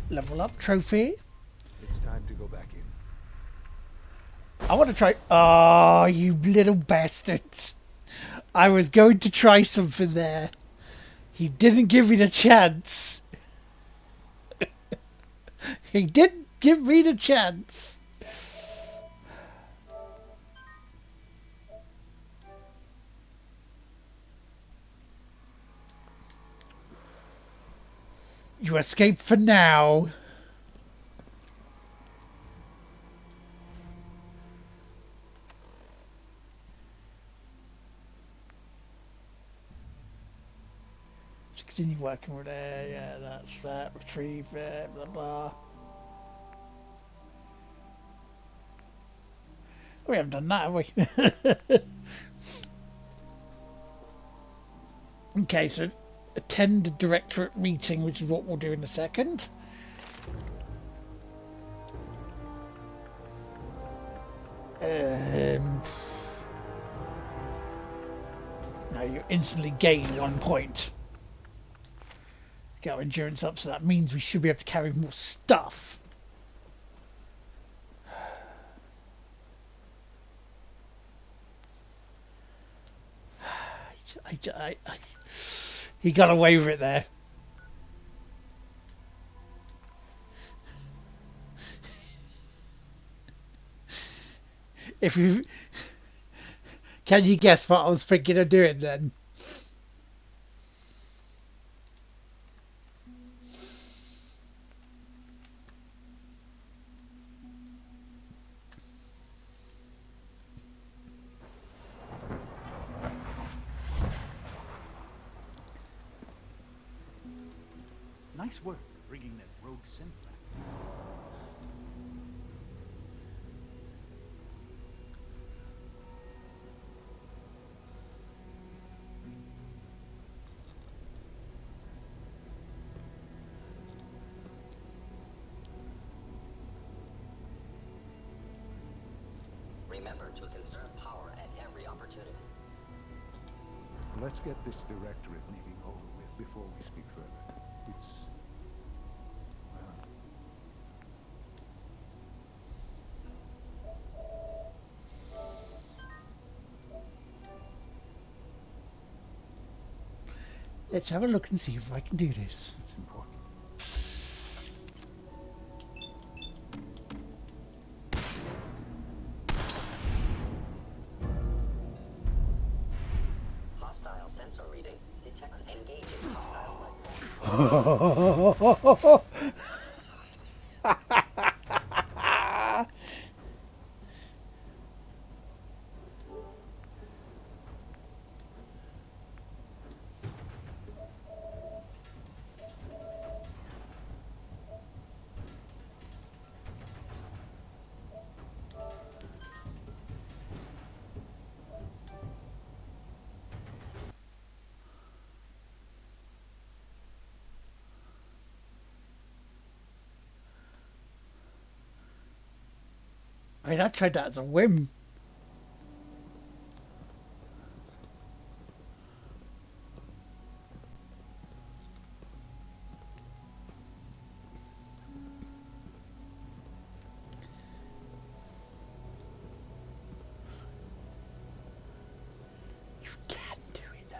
Level up trophy. It's time to go back in. I want to try. Oh, you little bastards. I was going to try something there. He didn't give me the chance. He didn't give me the chance. You escape for now. Continue working with it. Yeah, that's that. Retrieve it. Blah blah. We haven't done that, have we? Okay, so attend the Directorate meeting, which is what we'll do in a second. Now you instantly gain 1 point. Get our endurance up, so that means we should be able to carry more stuff. He got away with it there. If you can you guess what I was thinking of doing then? Nice work bringing that rogue synth back. Remember to conserve power at every opportunity. Let's get this directorate meeting over with before we speak further. It's... well... Let's have a look and see if I can do this. It's important. Hostile sensor reading. Detect engaging hostile I mean, I tried that as a whim. You can do it though.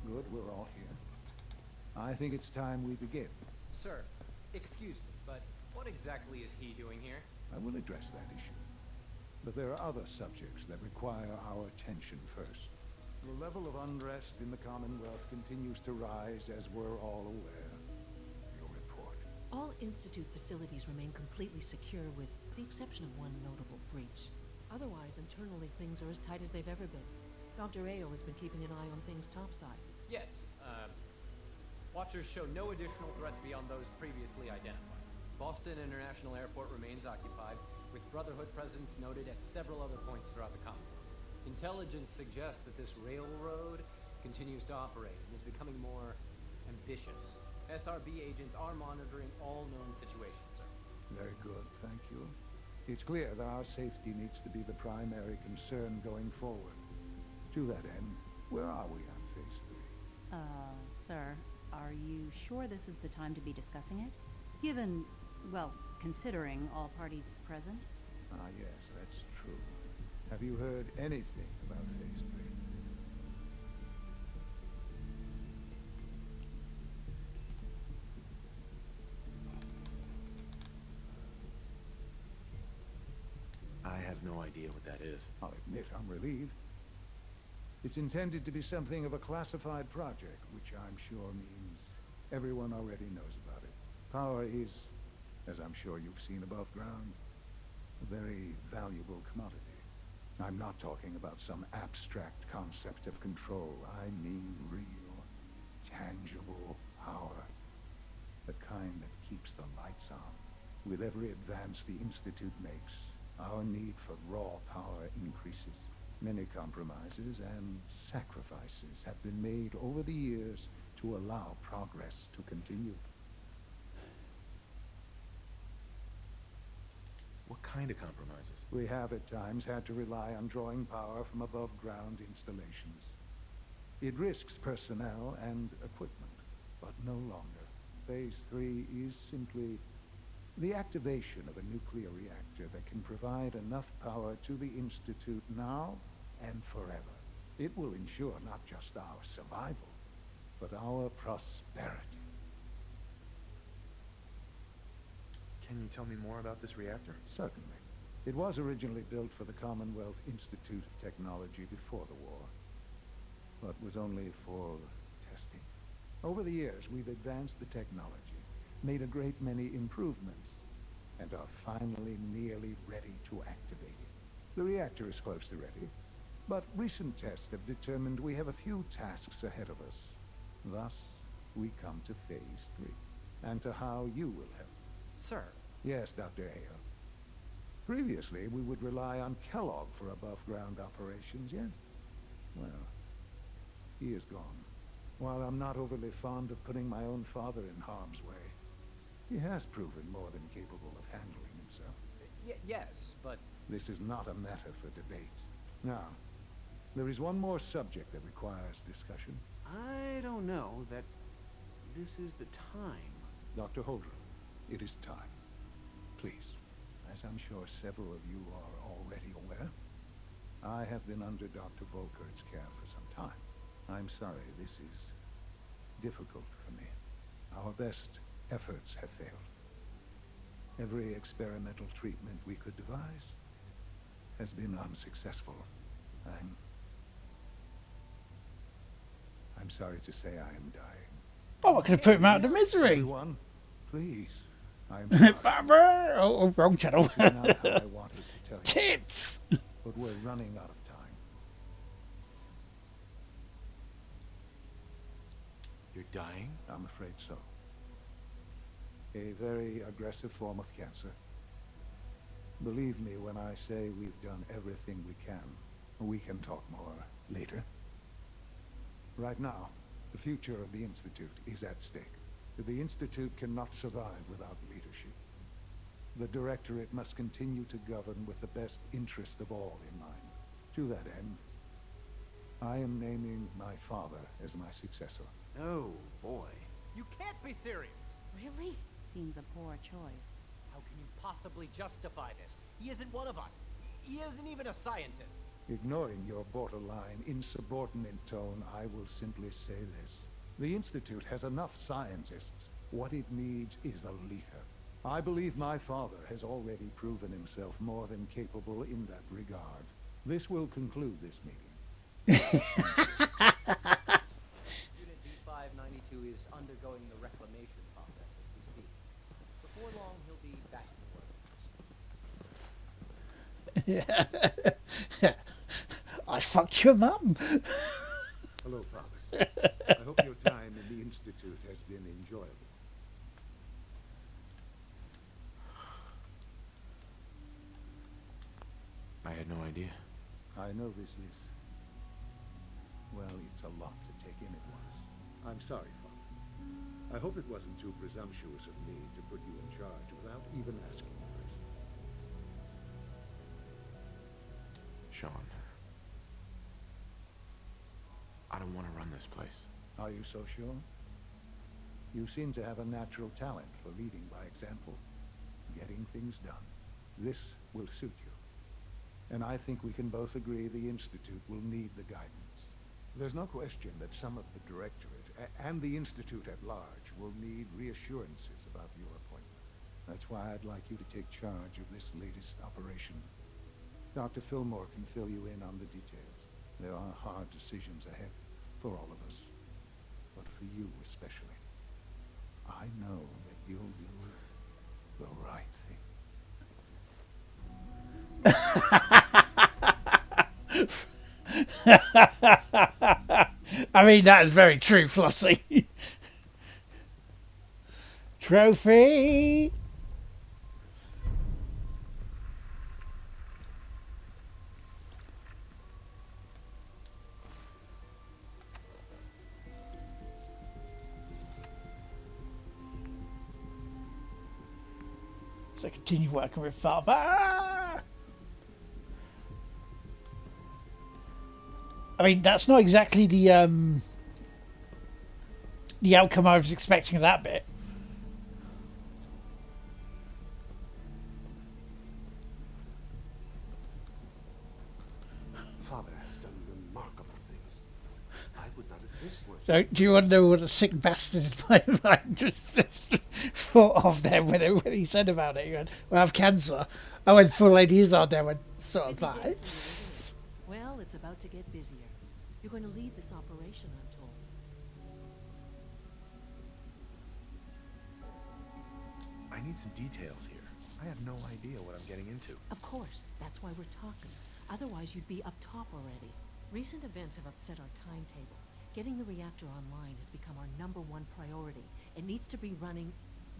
Good, we're all here. I think it's time we begin. Sir, excuse me, but what exactly is he doing here? I will address that issue. But there are other subjects that require our attention first. The level of unrest in the Commonwealth continues to rise, as we're all aware. Your report. All Institute facilities remain completely secure with the exception of one notable breach. Otherwise, internally, things are as tight as they've ever been. Dr. Ayo has been keeping an eye on things topside. Yes, Watchers show no additional threats beyond those previously identified. Boston International Airport remains occupied, with Brotherhood presence noted at several other points throughout the Commonwealth. Intelligence suggests that this railroad continues to operate and is becoming more ambitious. SRB agents are monitoring all known situations, sir. Very good, thank you. It's clear that our safety needs to be the primary concern going forward. To that end, where are we on Phase 3? Sir, are you sure this is the time to be discussing it? Given, well, considering all parties present? Ah, yes, that's true. Have you heard anything about Phase 3? I have no idea what that is. I'll admit I'm relieved. It's intended to be something of a classified project, which I'm sure means everyone already knows about it. Power is, as I'm sure you've seen above ground, a very valuable commodity. I'm not talking about some abstract concept of control. I mean real, tangible power. The kind that keeps the lights on. With every advance the Institute makes, our need for raw power increases. Many compromises and sacrifices have been made over the years to allow progress to continue. What kind of compromises? We have at times had to rely on drawing power from above-ground installations. It risks personnel and equipment, but no longer. Phase 3 is simply the activation of a nuclear reactor that can provide enough power to the Institute now and forever. It will ensure not just our survival, but our prosperity. Can you tell me more about this reactor? Certainly. It was originally built for the Commonwealth Institute of Technology before the war, but was only for testing. Over the years, we've advanced the technology, made a great many improvements, and are finally nearly ready to activate The reactor is close to ready, but recent tests have determined we have a few tasks ahead of us. Thus, we come to Phase 3, and to how you will help. Sir. Yes, Dr. Ayo. Previously, we would rely on Kellogg for above-ground operations, yet, well, he is gone. While I'm not overly fond of putting my own father in harm's way, he has proven more than capable of handling himself. Yes, but... This is not a matter for debate. Now, there is one more subject that requires discussion. I don't know that this is the time. Dr. Holdren, it is time. Please, as I'm sure several of you are already aware, I have been under Dr. Volkert's care for some time. I'm sorry, this is difficult for me. Our best efforts have failed. Every experimental treatment we could devise has been unsuccessful. I'm sorry to say I am dying. Oh, I could have put him out of misery. Everyone, please. I am sorry. Father! Oh, wrong channel. This is not how I wanted to tell you. Tits! But we're running out of time. You're dying? I'm afraid so. A very aggressive form of cancer. Believe me when I say we've done everything we can. We can talk more later. Right now, the future of the Institute is at stake. The Institute cannot survive without leadership. The Directorate must continue to govern with the best interest of all in mind. To that end, I am naming my father as my successor. Oh, boy. You can't be serious! Really? Seems a poor choice. How can you possibly justify this? He isn't one of us. He isn't even a scientist. Ignoring your borderline, insubordinate tone, I will simply say this. The Institute has enough scientists. What it needs is a leader. I believe my father has already proven himself more than capable in that regard. This will conclude this meeting. Unit B592 is undergoing the reclamation process as we speak. Before long, he'll be back in work. I fucked your mum. Hello, Father. I hope your time in the Institute has been enjoyable. I had no idea. I know this is... well, it's a lot to take in at once. I'm sorry, Father. I hope it wasn't too presumptuous of me to put you in charge without even asking first. Sean. I don't want to run this place. Are you so sure? You seem to have a natural talent for leading by example, getting things done. This will suit you. And I think we can both agree the Institute will need the guidance. There's no question that some of the Directorate and the Institute at large will need reassurances about your appointment. That's why I'd like you to take charge of this latest operation. Dr. Fillmore can fill you in on the details. There are hard decisions ahead for all of us, but for you especially. I know that you'll do the right thing. I mean, that is very true, Flossie. Trophy! So continue working with Father. I mean, that's not exactly the outcome I was expecting of that bit. Father has done remarkable things. I would not exist were... So, do you want to know what a sick bastard my mind just thought of there when he said about it? He went, "Well, I have cancer." I went full Lady Izzard there and sort of like... Well, it's about to get busier. You're going to lead this operation, I'm told. I need some details here. I have no idea what I'm getting into. Of course, that's why we're talking. Otherwise, you'd be up top already. Recent events have upset our timetable. Getting the reactor online has become our #1 priority. It needs to be running,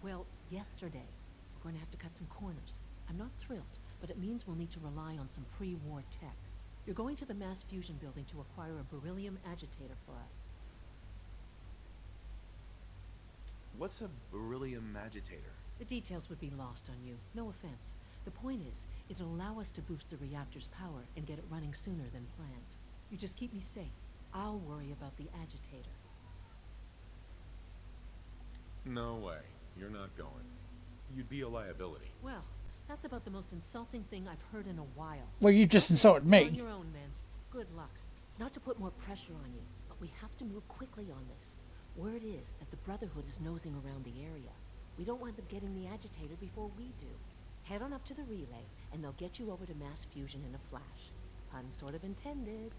well, yesterday. We're going to have to cut some corners. I'm not thrilled, but it means we'll need to rely on some pre-war tech. You're going to the mass fusion building to acquire a beryllium agitator for us. What's a beryllium agitator? The details would be lost on you. No offense. The point is, it'll allow us to boost the reactor's power and get it running sooner than planned. You just keep me safe. I'll worry about the agitator. No way. You're not going. You'd be a liability. Well, that's about the most insulting thing I've heard in a while. Well, you just insulted You're on me. your own, then. Good luck. Not to put more pressure on you, but we have to move quickly on this. Word is that the Brotherhood is nosing around the area. We don't want them getting the agitator before we do. Head on up to the relay, and they'll get you over to mass fusion in a flash. Pun sort of intended.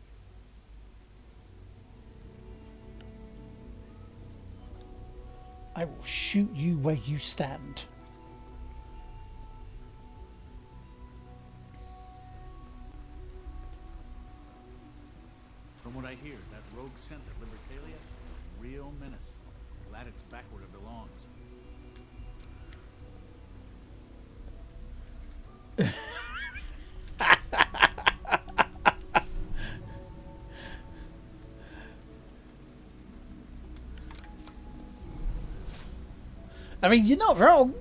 I will shoot you where you stand. From what I hear, that rogue scent at Libertalia, real menace. Glad it's back where it belongs. I mean, you're not wrong.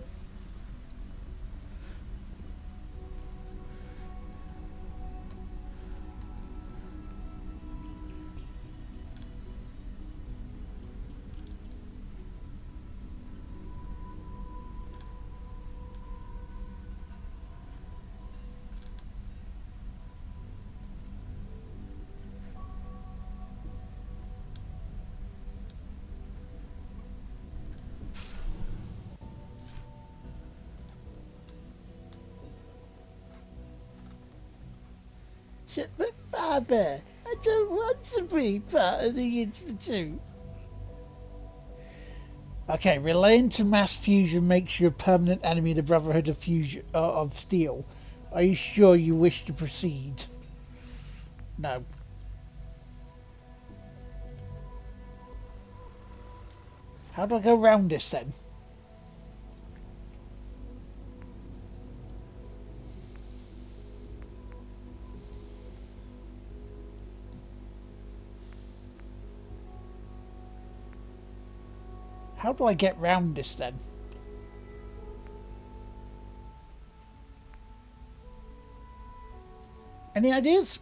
But Father, I don't want to be part of the Institute. Okay, relaying to mass fusion makes you a permanent enemy of the Brotherhood of Fusion of Steel. Are you sure you wish to proceed? No. How do I go around this then? How do I get round this then? Any ideas?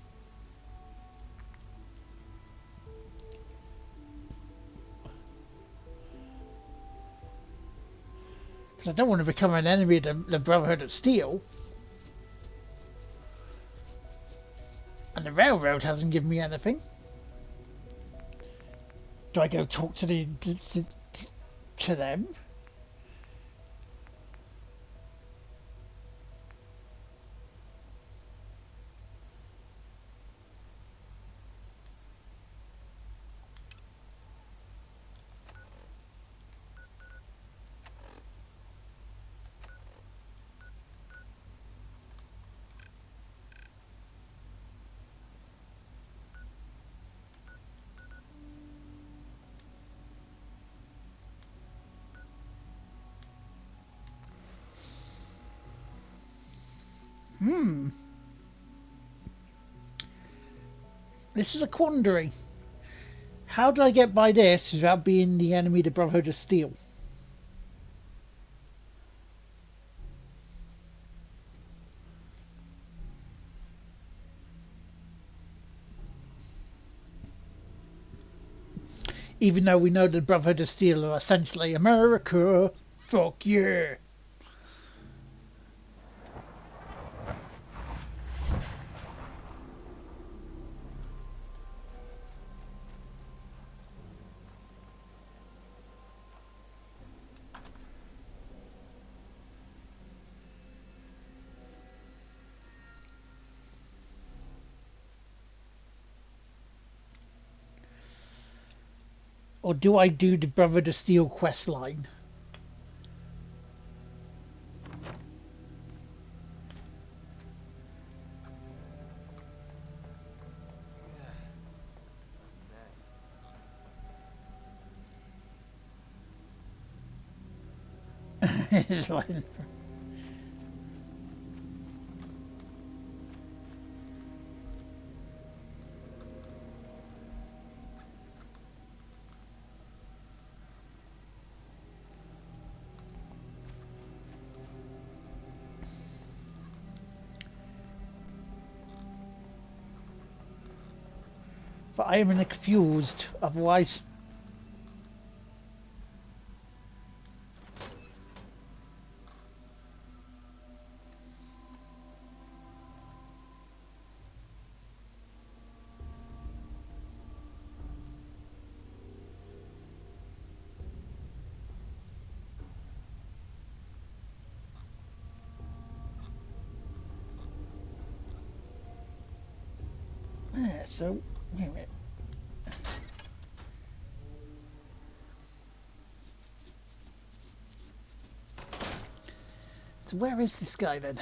Because I don't want to become an enemy of the Brotherhood of Steel. And the railroad hasn't given me anything. Do I go talk to the... to them? This is a quandary. How do I get by this without being the enemy of the Brotherhood of Steel? Even though we know the Brotherhood of Steel are essentially America. Fuck yeah. Or do I do the Brotherhood of Steel quest line? It's like- But I am confused, otherwise. Yeah, so, wait a minute. So where is this guy then?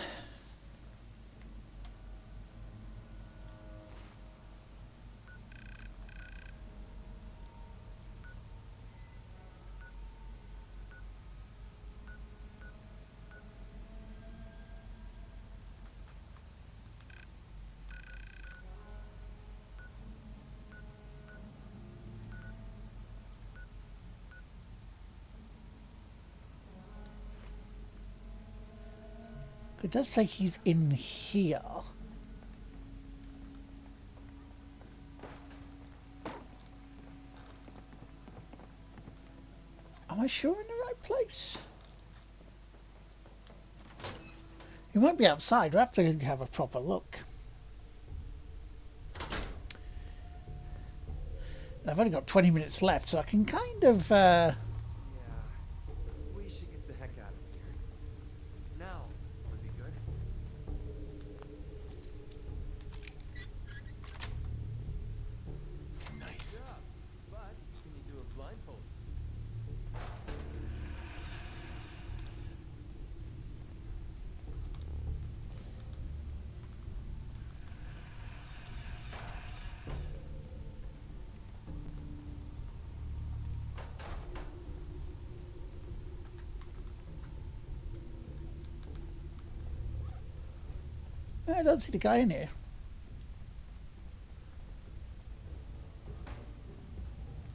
It does say he's in here. Am I sure in the right place? He might be outside. We'll have to have a proper look. And I've only got 20 minutes left, so I can kind of... Yeah, we should get the heck out of here. Now would be good. Nice. Yeah, but can you do it blindfolded? I don't see the guy in here.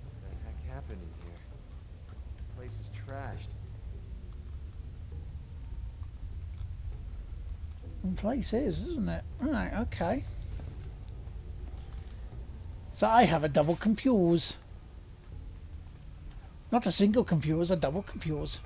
What the heck happened in here? The place is trashed. The place is, isn't it? Right, okay. So I have a double confuse. Not a single confuse, a double confuse.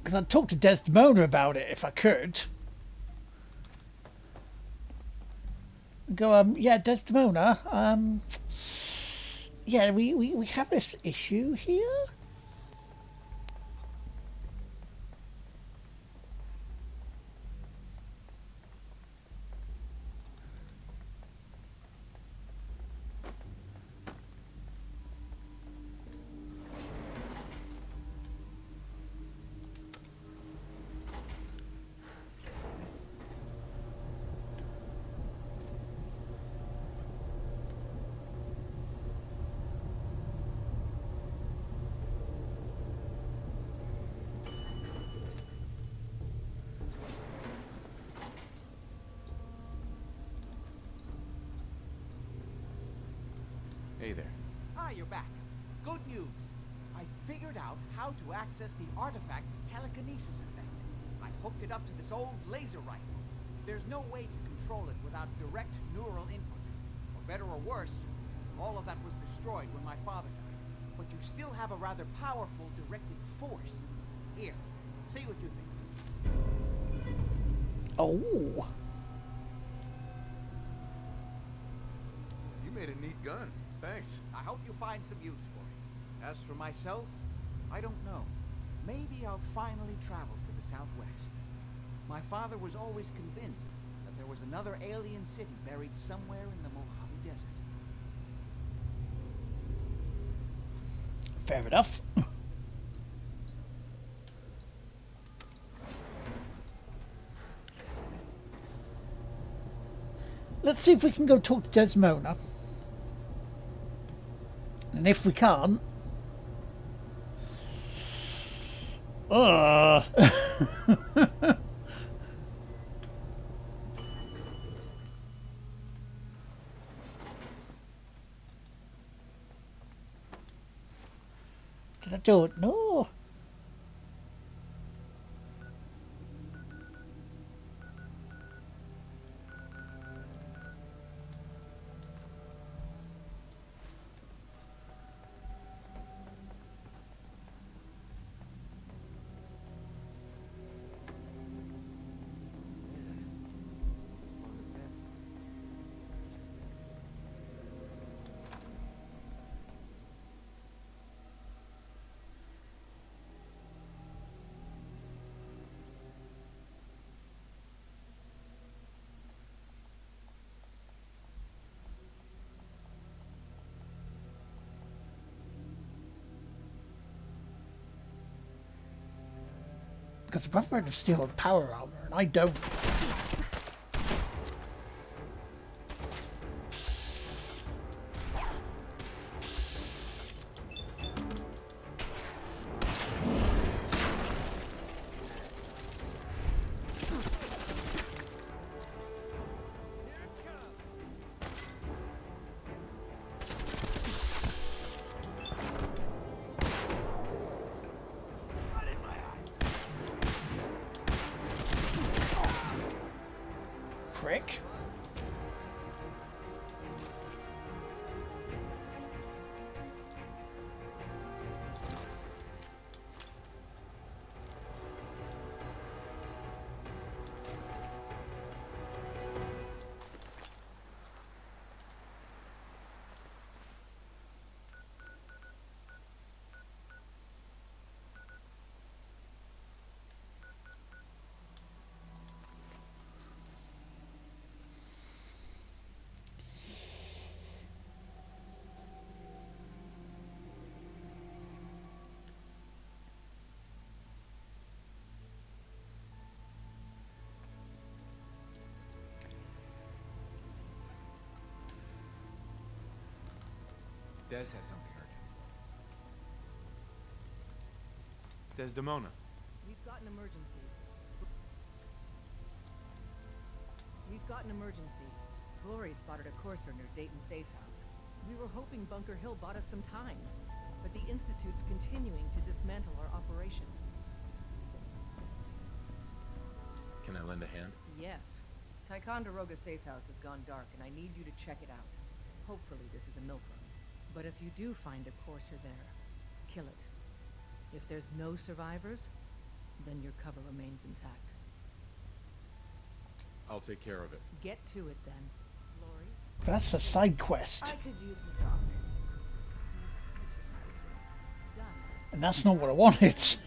Because I'd talk to Desdemona about it if I could. Go, yeah, Desdemona, yeah, we have this issue here. Hey there. Ah, you're back. Good news. I figured out how to access the artifact's telekinesis effect. I've hooked it up to this old laser rifle. There's no way to control it without direct neural input. For better or worse, all of that was destroyed when my father died. But you still have a rather powerful directed force. Here, see what you think. Oh. You made a neat gun. Thanks. I hope you find some use for it. As for myself, I don't know. Maybe I'll finally travel to the southwest. My father was always convinced that there was another alien city buried somewhere in the Mojave Desert. Fair enough. Let's see if we can go talk to Desmona. And if we can't... Did I do it? No. Because the Brotherhood of Steel have power armor, and I don't. Prick. Des has something urgent. Desdemona. We've got an emergency. We've got an emergency. Glory spotted a courser near Dayton Safe House. We were hoping Bunker Hill bought us some time, but the Institute's continuing to dismantle our operation. Can I lend a hand? Yes. Ticonderoga Safe House has gone dark, and I need you to check it out. Hopefully this is a milk run. But if you do find a courser there, kill it. If there's no survivors, then your cover remains intact. I'll take care of it. Get to it then, Glory. That's a side quest. I could use the dock. This is my Done. And that's not what I wanted.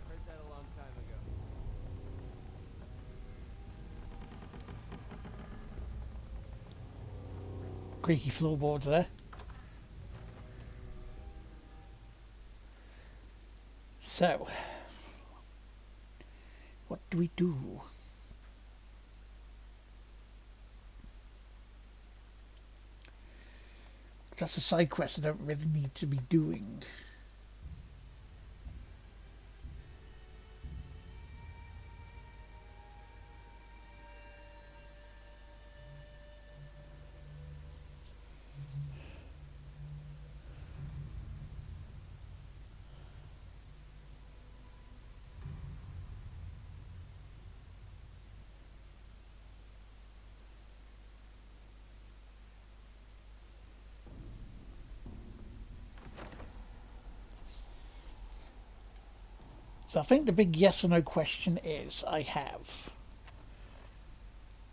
Heard that a long time ago. Creaky floorboards there. So, what do we do? That's a side quest I don't really need to be doing. So I think the big yes or no question is,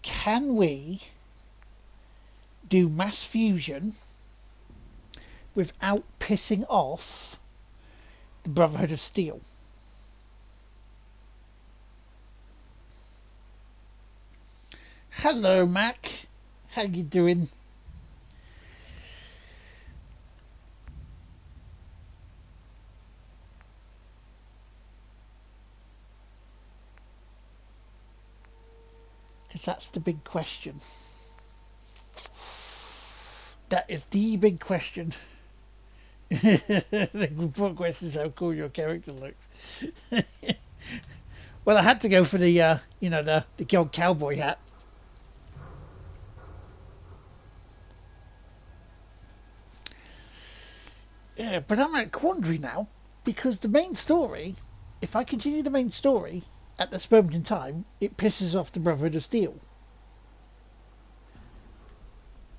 can we do mass fusion without pissing off the Brotherhood of Steel? Hello, Mac. How you doing? Because that's the big question. That is the big question. The important question is how cool your character looks. Well, I had to go for the, you know, the old cowboy hat. Yeah, but I'm at a quandary now, because the main story, if I continue the main story at this moment in time, it pisses off the Brotherhood of Steel.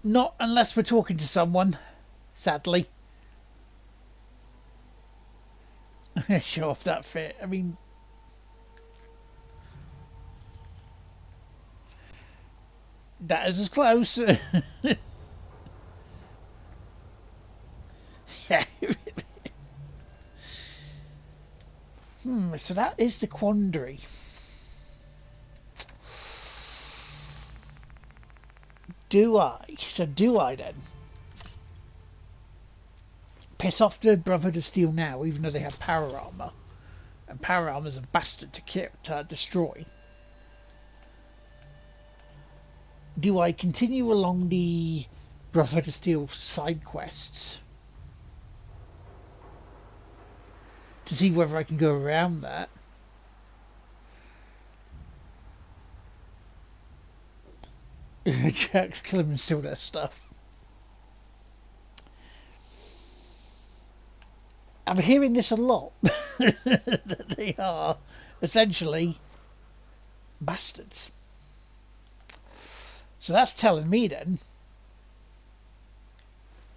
Not unless we're talking to someone, sadly. Show off that fit. I mean, that is as close. Yeah. So that is the quandary. Do I then piss off the Brotherhood of Steel now, even though they have power armor, and power armor is a bastard to destroy? Do I continue along the Brotherhood of Steel side quests to see whether I can go around that? Jack's killing and steal their stuff. I'm hearing this a lot. That they are essentially bastards. So that's telling me then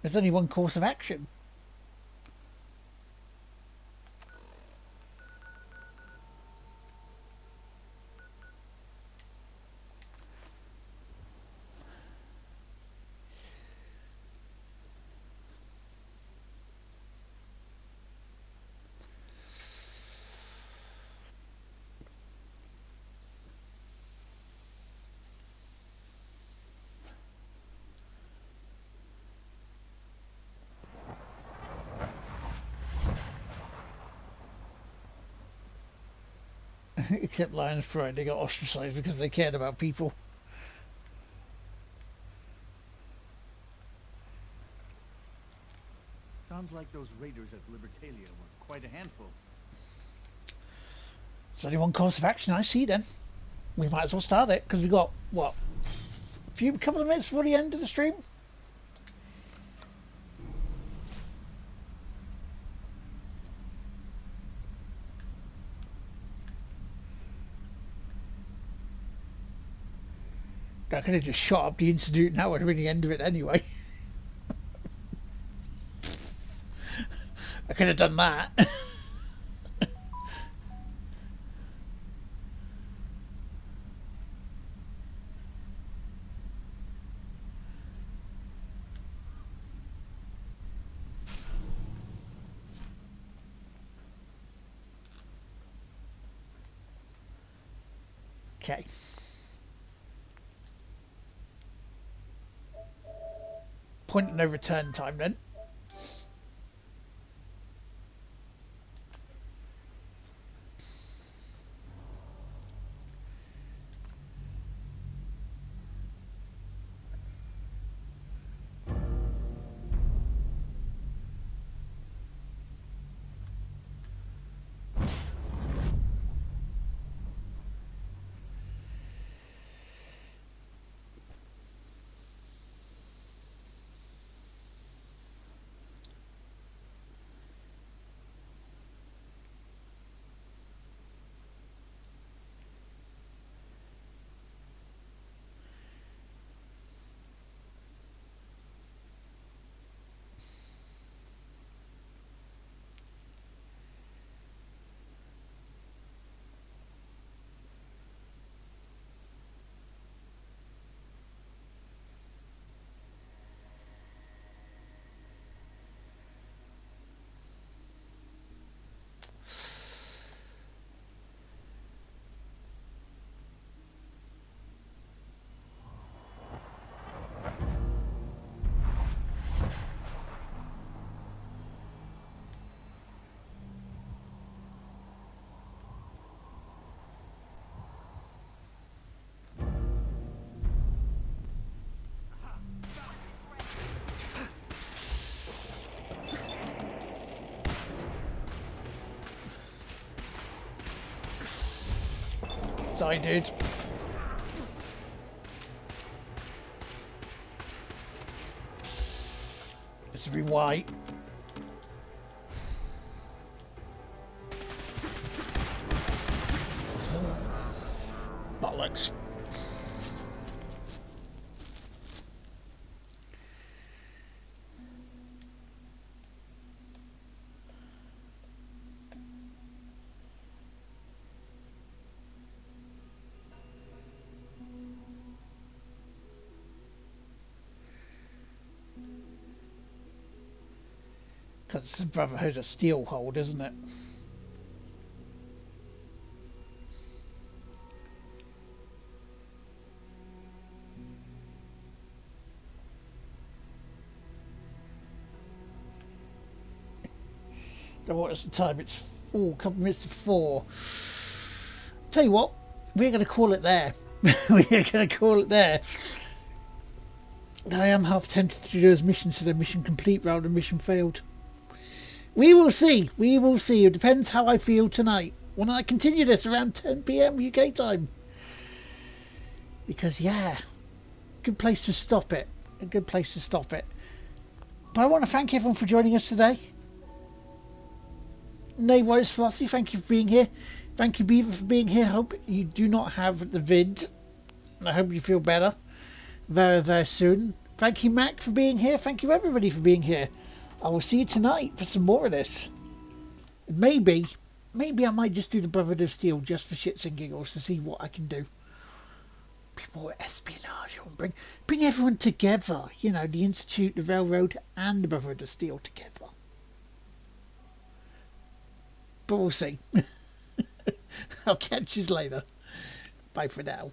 there's only one course of action. Except Lion's Pride, they got ostracized because they cared about people. Sounds like those raiders at Libertalia were quite a handful. There's only one course of action I see then. We might as well start it, because we've got, what, a couple of minutes before the end of the stream? I could have just shot up the Institute now and the end of it anyway. I could have done that. Okay. Point of no return time then. die, dude. This will be white. Bollocks. Because it's the Brotherhood of Steelhold, isn't it? So what is the time? It's 4, couple minutes to 4. Tell you what, we're going to call it there. We're going to call it there. I am half tempted to do as mission to the mission complete rather than mission failed. We will see. We will see. It depends how I feel tonight when I continue this around 10 PM UK time. Because, yeah, good place to stop it. A good place to stop it. But I want to thank everyone for joining us today. Nay Warriors Philosophy, thank you for being here. Thank you, Beaver, for being here. I hope you do not have the vid. And I hope you feel better very, very soon. Thank you, Mac, for being here. Thank you, everybody, for being here. I will see you tonight for some more of this. Maybe I might just do the Brotherhood of Steel just for shits and giggles to see what I can do. Be more espionage and bring everyone together. You know, the Institute, the Railroad, and the Brotherhood of Steel together. But we'll see. I'll catch you later. Bye for now.